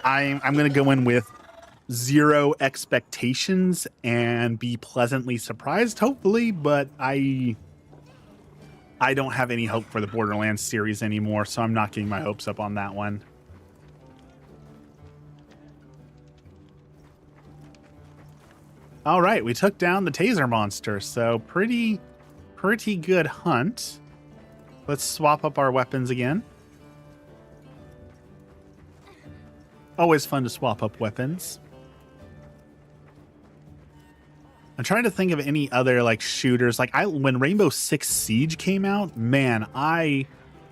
I'm going to go in with zero expectations and be pleasantly surprised, hopefully, but I don't have any hope for the Borderlands series anymore, so I'm not getting my hopes up on that one. All right, we took down the taser monster, so pretty good hunt. Let's swap up our weapons again. Always fun to swap up weapons. I'm trying to think of any other like shooters. Like when Rainbow Six Siege came out, man, I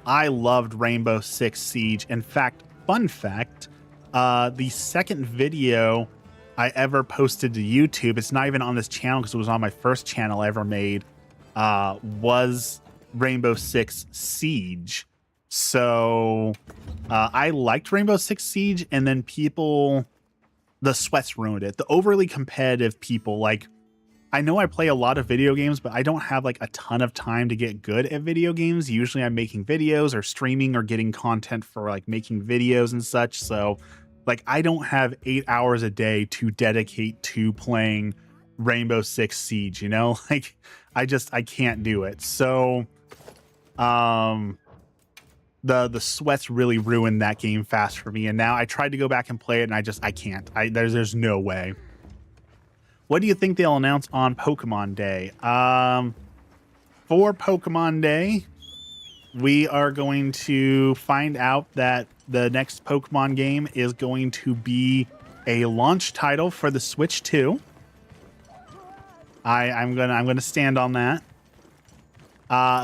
loved Rainbow Six Siege. In fact, fun fact, the second video I ever posted to YouTube, it's not even on this channel because it was on my first channel I ever made, was Rainbow Six Siege. So I liked Rainbow Six Siege, and then the sweats ruined it. The overly competitive people, like, I know I play a lot of video games, but I don't have like a ton of time to get good at video games. Usually I'm making videos or streaming or getting content for like making videos and such. So like, I don't have 8 hours a day to dedicate to playing Rainbow Six Siege, you know? Like, I can't do it. So the sweats really ruined that game fast for me. And now I tried to go back and play it, and I can't. There's no way. What do you think they'll announce on Pokemon Day? For Pokemon Day, we are going to find out that the next Pokemon game is going to be a launch title for the Switch 2. I'm gonna stand on that.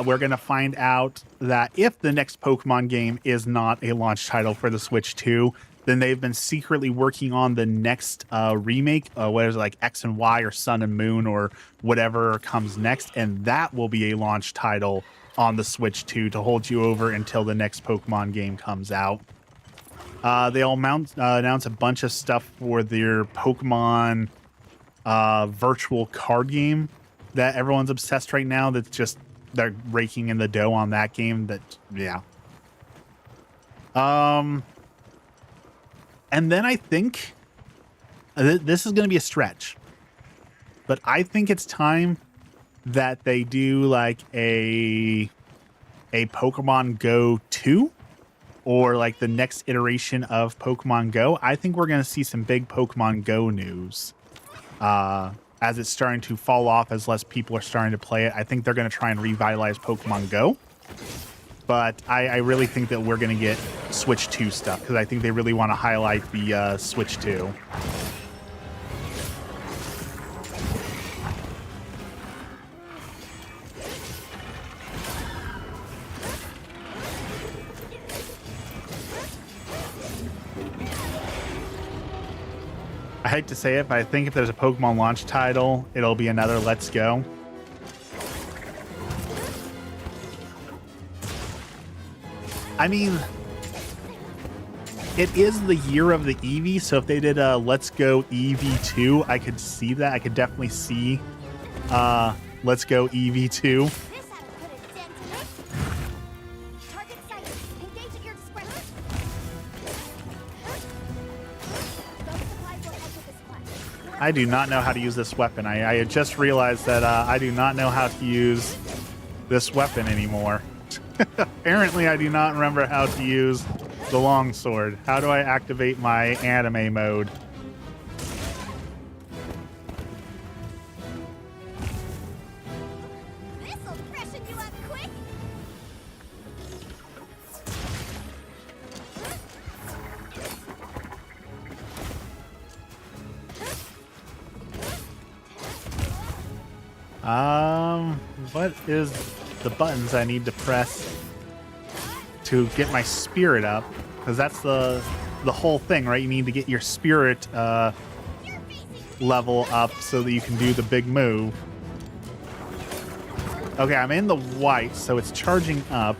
We're gonna find out that if the next Pokemon game is not a launch title for the Switch 2, then they've been secretly working on the next remake, what is it, like X and Y or Sun and Moon or whatever comes next, and that will be a launch title on the Switch 2 to hold you over until the next Pokemon game comes out. They'll announce a bunch of stuff for their Pokemon virtual card game that everyone's obsessed right now. That's just, they're raking in the dough on that game. That, yeah. And then I think this is going to be a stretch, but I think it's time that they do like a Pokemon Go 2 or like the next iteration of Pokemon Go. I think we're going to see some big Pokemon Go news as it's starting to fall off, as less people are starting to play it. I think they're going to try and revitalize Pokemon Go. But I really think that we're going to get Switch 2 stuff, because I think they really want to highlight the Switch 2. hate to say it, but I think if there's a Pokemon launch title, it'll be another Let's Go. I mean, it is the year of the Eevee, so if they did a Let's Go Eevee 2, I could see that. I could definitely see Let's Go Eevee 2. This ought to put a dent in it. Target sighted. Engage at your discretion. Those supplies will head to this class. I do not know how to use this weapon. I had just realized that I do not know how to use this weapon anymore. Apparently, I do not remember how to use the longsword. How do I activate my anime mode? This'll freshen you up quick. What is the buttons I need to press to get my spirit up? Because that's the whole thing, right? You need to get your spirit level up so that you can do the big move. Okay, I'm in the white, so it's charging up.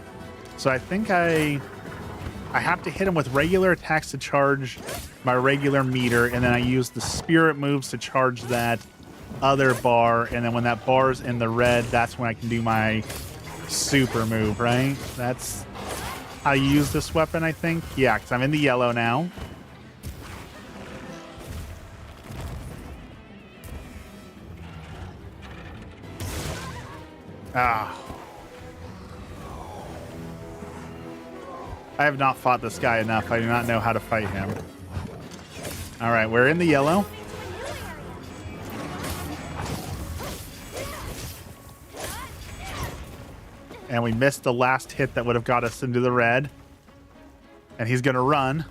So I think I have to hit him with regular attacks to charge my regular meter, and then I use the spirit moves to charge that other bar, and then when that bar's in the red, that's when I can do my super move, right? That's how you use this weapon, I think. Yeah, because I'm in the yellow now. Ah. I have not fought this guy enough. I do not know how to fight him. All right, we're in the yellow. And we missed the last hit that would have got us into the red. And he's going to run.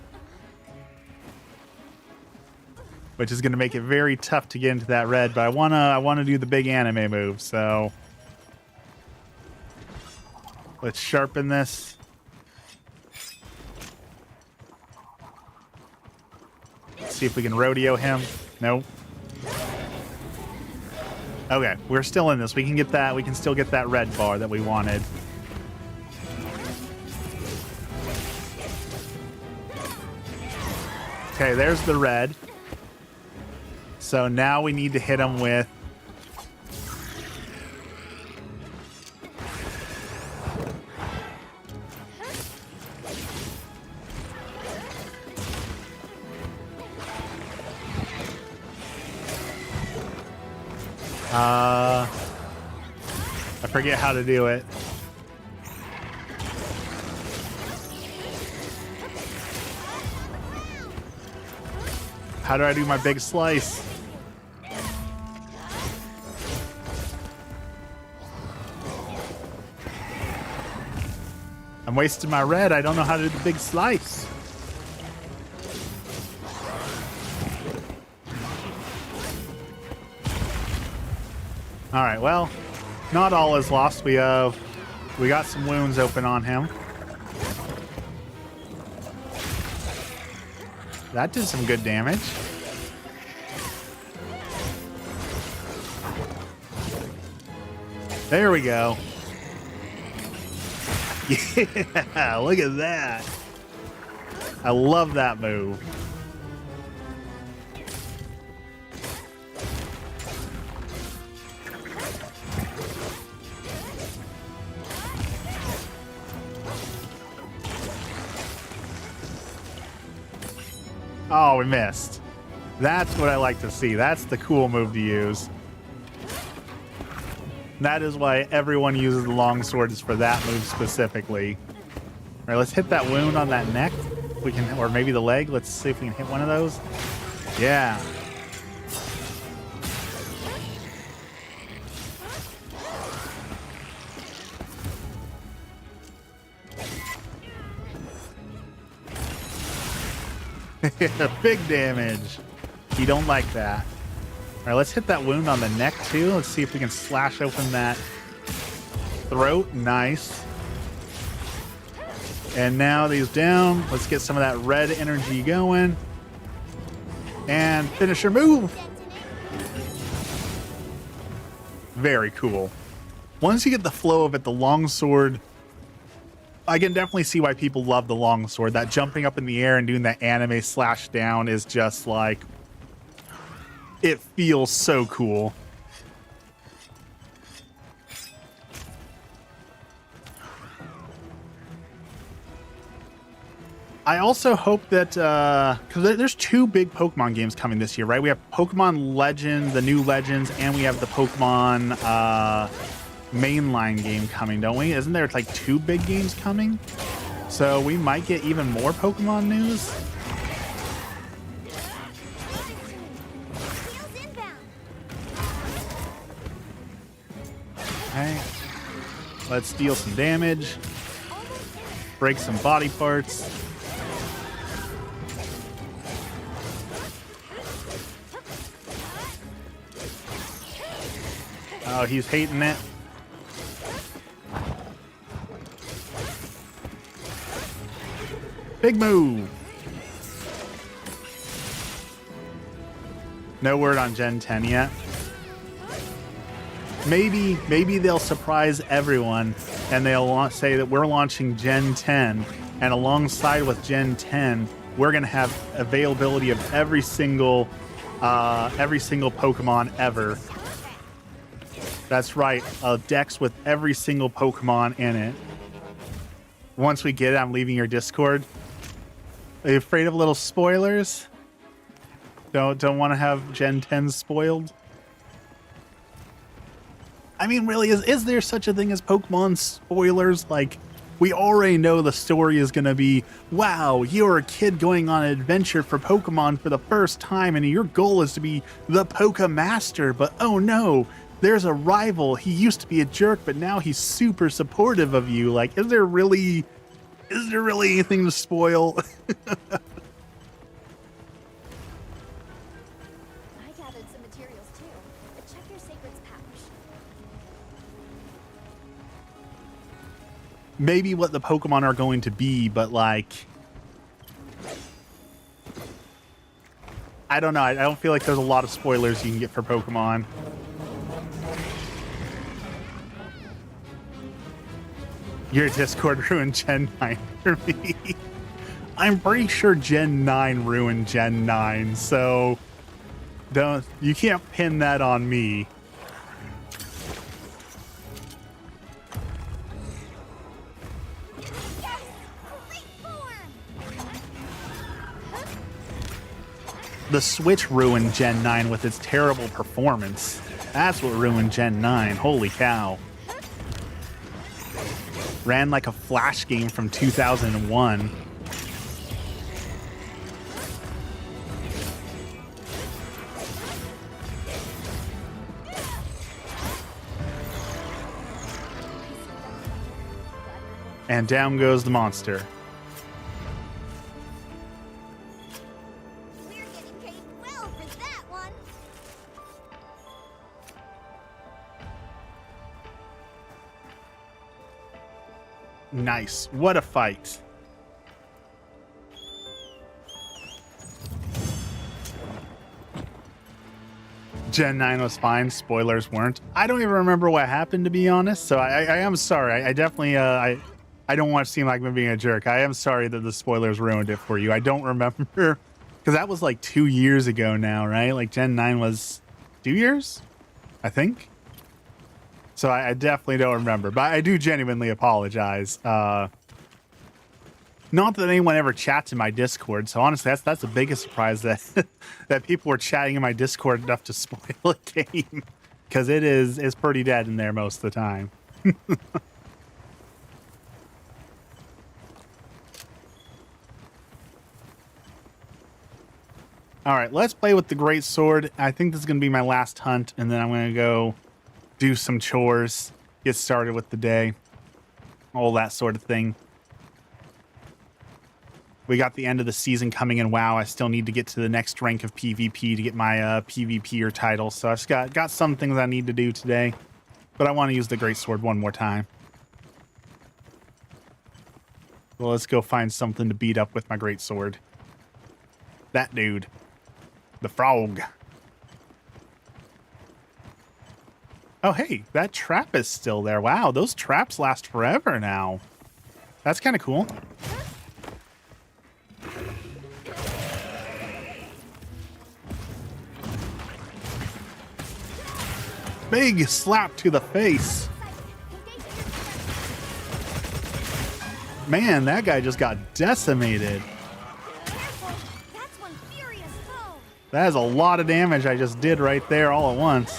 Which is going to make it very tough to get into that red. But I wanna do the big anime move, so let's sharpen this. Let's see if we can rodeo him. Nope. Okay, we're still in this. We can get that. We can still get that red bar that we wanted. Okay, there's the red. So now we need to hit him with I forget how to do it. How do I do my big slice? I'm wasting my red. I don't know how to do the big slice. All right, well, not all is lost. We got some wounds open on him. That did some good damage. There we go. Yeah, look at that. I love that move. Oh, we missed. That's what I like to see. That's the cool move to use. That is why everyone uses the longsword, is for that move specifically. All right, let's hit that wound on that neck. We can, or maybe the leg. Let's see if we can hit one of those. Yeah. Big damage. You don't like that. All right, let's hit that wound on the neck too. Let's see if we can slash open that throat. Nice. And now that he's down, let's get some of that red energy going. And finisher move. Detonate. Very cool. Once you get the flow of it, the longsword, I can definitely see why people love the longsword. That jumping up in the air and doing that anime slash down is just like, it feels so cool. I also hope that, because there's two big Pokemon games coming this year, right? We have Pokemon Legends, the new Legends, and we have the Pokemon mainline game coming, don't we? Isn't there like two big games coming? So we might get even more Pokemon news. Wheels inbound. Okay. Let's deal some damage. Almost there. Break some body parts. Oh, he's hating it. Big move. No word on Gen 10 yet. Maybe they'll surprise everyone and they'll say that we're launching Gen 10, and alongside with Gen 10, we're gonna have availability of every single Pokemon ever. That's right, a dex with every single Pokemon in it. Once we get it, I'm leaving your Discord. Are you afraid of little spoilers? Don't want to have Gen 10 spoiled? I mean, really, is there such a thing as Pokemon spoilers? Like, we already know the story is going to be, wow, you're a kid going on an adventure for Pokemon for the first time, and your goal is to be the Pokemaster, but oh no, there's a rival. He used to be a jerk, but now he's super supportive of you. Like, is there really anything to spoil? I gathered some materials too. Check your sacred's pouch. Maybe what the Pokemon are going to be, but like, I don't know. I don't feel like there's a lot of spoilers you can get for Pokemon. Your Discord ruined Gen 9 for me. I'm pretty sure Gen 9 ruined Gen 9, so you can't pin that on me. Yes! Great form! The Switch ruined Gen 9 with its terrible performance. That's what ruined Gen 9. Holy cow. Ran like a Flash game from 2001. And down goes the monster. We're getting paid well for that one. Nice. What a fight. Gen 9 was fine. Spoilers weren't. I don't even remember what happened, to be honest. So I am sorry. I definitely, I don't want to seem like I'm being a jerk. I am sorry that the spoilers ruined it for you. I don't remember. Because that was like 2 years ago now, right? Like Gen 9 was 2 years, I think. So I definitely don't remember. But I do genuinely apologize. Not that anyone ever chats in my Discord. So honestly, that's the biggest surprise, that that people were chatting in my Discord enough to spoil a game. Because it's pretty dead in there most of the time. All right, let's play with the Great Sword. I think this is going to be my last hunt, and then I'm going to go do some chores, get started with the day, all that sort of thing. We got the end of the season coming in WoW. I still need to get to the next rank of PvP to get my PvPer title. So I've got some things I need to do today, but I want to use the Great Sword one more time. Well, let's go find something to beat up with my Great Sword. That dude. The frog. Oh, hey, that trap is still there. Wow, those traps last forever now. That's kind of cool. Big slap to the face. Man, that guy just got decimated. Careful. That's one furious foe. That is a lot of damage I just did right there all at once.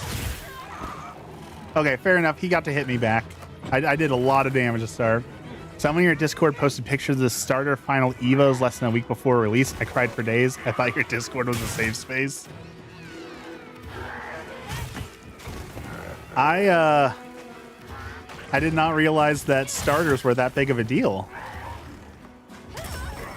Okay, fair enough. He got to hit me back. I did a lot of damage to start. Someone in your Discord posted pictures of the starter final Evos less than a week before release. I cried for days. I thought your Discord was a safe space. I did not realize that starters were that big of a deal.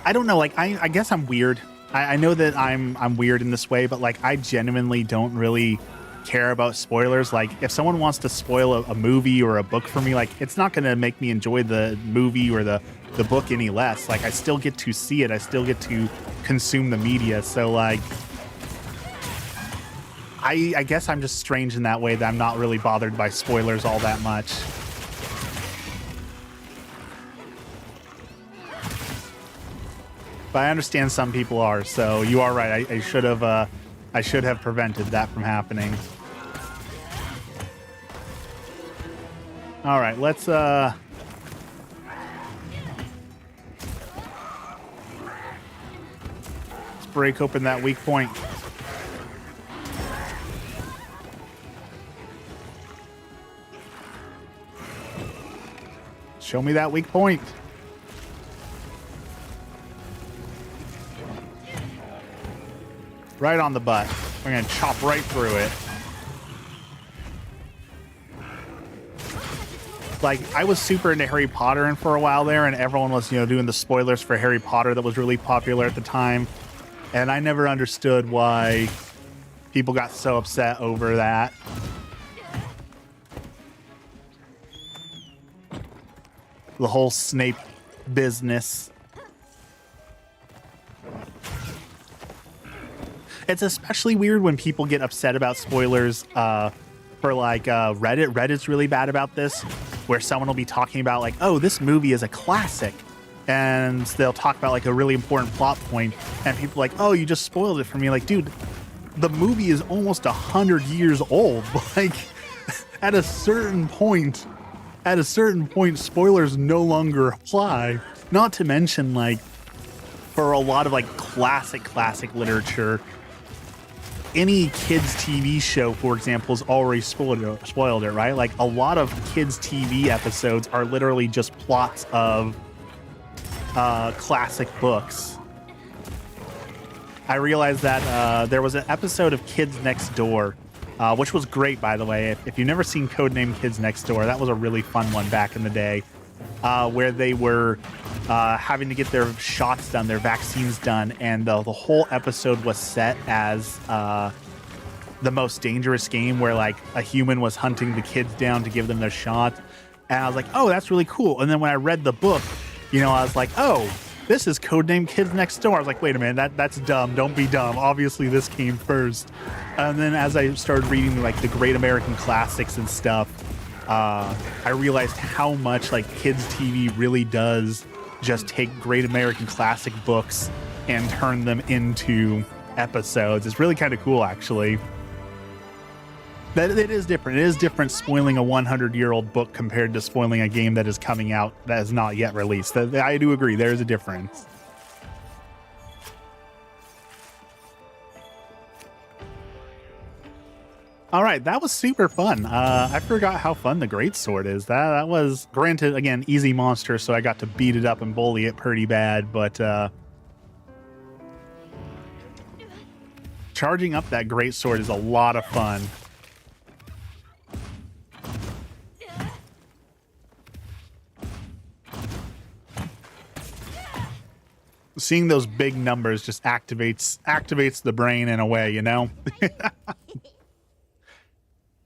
I don't know, like, I guess I'm weird. I know that I'm weird in this way, but like I genuinely don't really care about spoilers. Like if someone wants to spoil a movie or a book for me, like it's not going to make me enjoy the movie or the book any less. Like I still get to see it. I still get to consume the media. So like I guess I'm just strange in that way that I'm not really bothered by spoilers all that much. But I understand some people are, so you are right. I should have prevented that from happening. All right, let's break open that weak point. Show me that weak point. Right on the butt. We're gonna chop right through it. Like, I was super into Harry Potter and for a while there, and everyone was, you know, doing the spoilers for Harry Potter that was really popular at the time. And I never understood why people got so upset over that. The whole Snape business. It's especially weird when people get upset about spoilers for like Reddit. Reddit's really bad about this, where someone will be talking about like, oh, this movie is a classic. And they'll talk about like a really important plot point, and people are like, oh, you just spoiled it for me. Like, dude, the movie is almost 100 years old. Like, at a certain point, spoilers no longer apply. Not to mention, like, for a lot of like classic literature, any kids TV show, for example, has already spoiled it, right? Like a lot of kids TV episodes are literally just plots of classic books. I realized that there was an episode of Kids Next Door, which was great, by the way. If you've never seen Codename Kids Next Door, that was a really fun one back in the day, where they were having to get their shots done, their vaccines done, and the whole episode was set as the most dangerous game, where like a human was hunting the kids down to give them their shot. And I was like, oh, that's really cool. And then when I read the book, you know, I was like, oh, this is Codename Kids Next Door. I was like, wait a minute, that's dumb. Don't be dumb. Obviously, this came first. And then as I started reading like the great American classics and stuff, I realized how much like kids TV really does just take great American classic books and turn them into episodes. It's really kind of cool, actually. That it is different. It is different spoiling a 100-year-old book compared to spoiling a game that is coming out that is not yet released. I do agree. There is a difference. All right, that was super fun. I forgot how fun the greatsword is. That was, granted, again, easy monster, so I got to beat it up and bully it pretty bad, but charging up that greatsword is a lot of fun. Seeing those big numbers just activates the brain in a way, you know?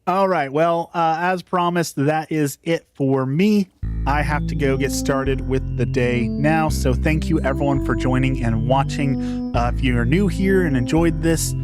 All right, well, as promised, that is it for me. I have to go get started with the day now, so thank you everyone for joining and watching. If you're new here and enjoyed this,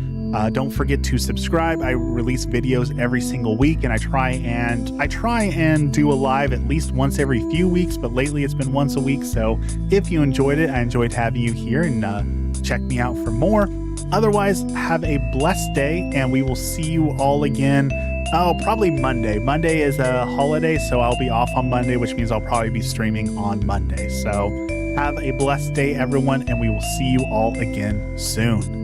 Don't forget to subscribe. I release videos every single week, and I try and do a live at least once every few weeks, but lately it's been once a week. So if you enjoyed it, I enjoyed having you here, and check me out for more. Otherwise, have a blessed day, and we will see you all again. Oh, probably Monday. Monday is a holiday, so I'll be off on Monday, which means I'll probably be streaming on Monday. So have a blessed day, everyone, and we will see you all again soon.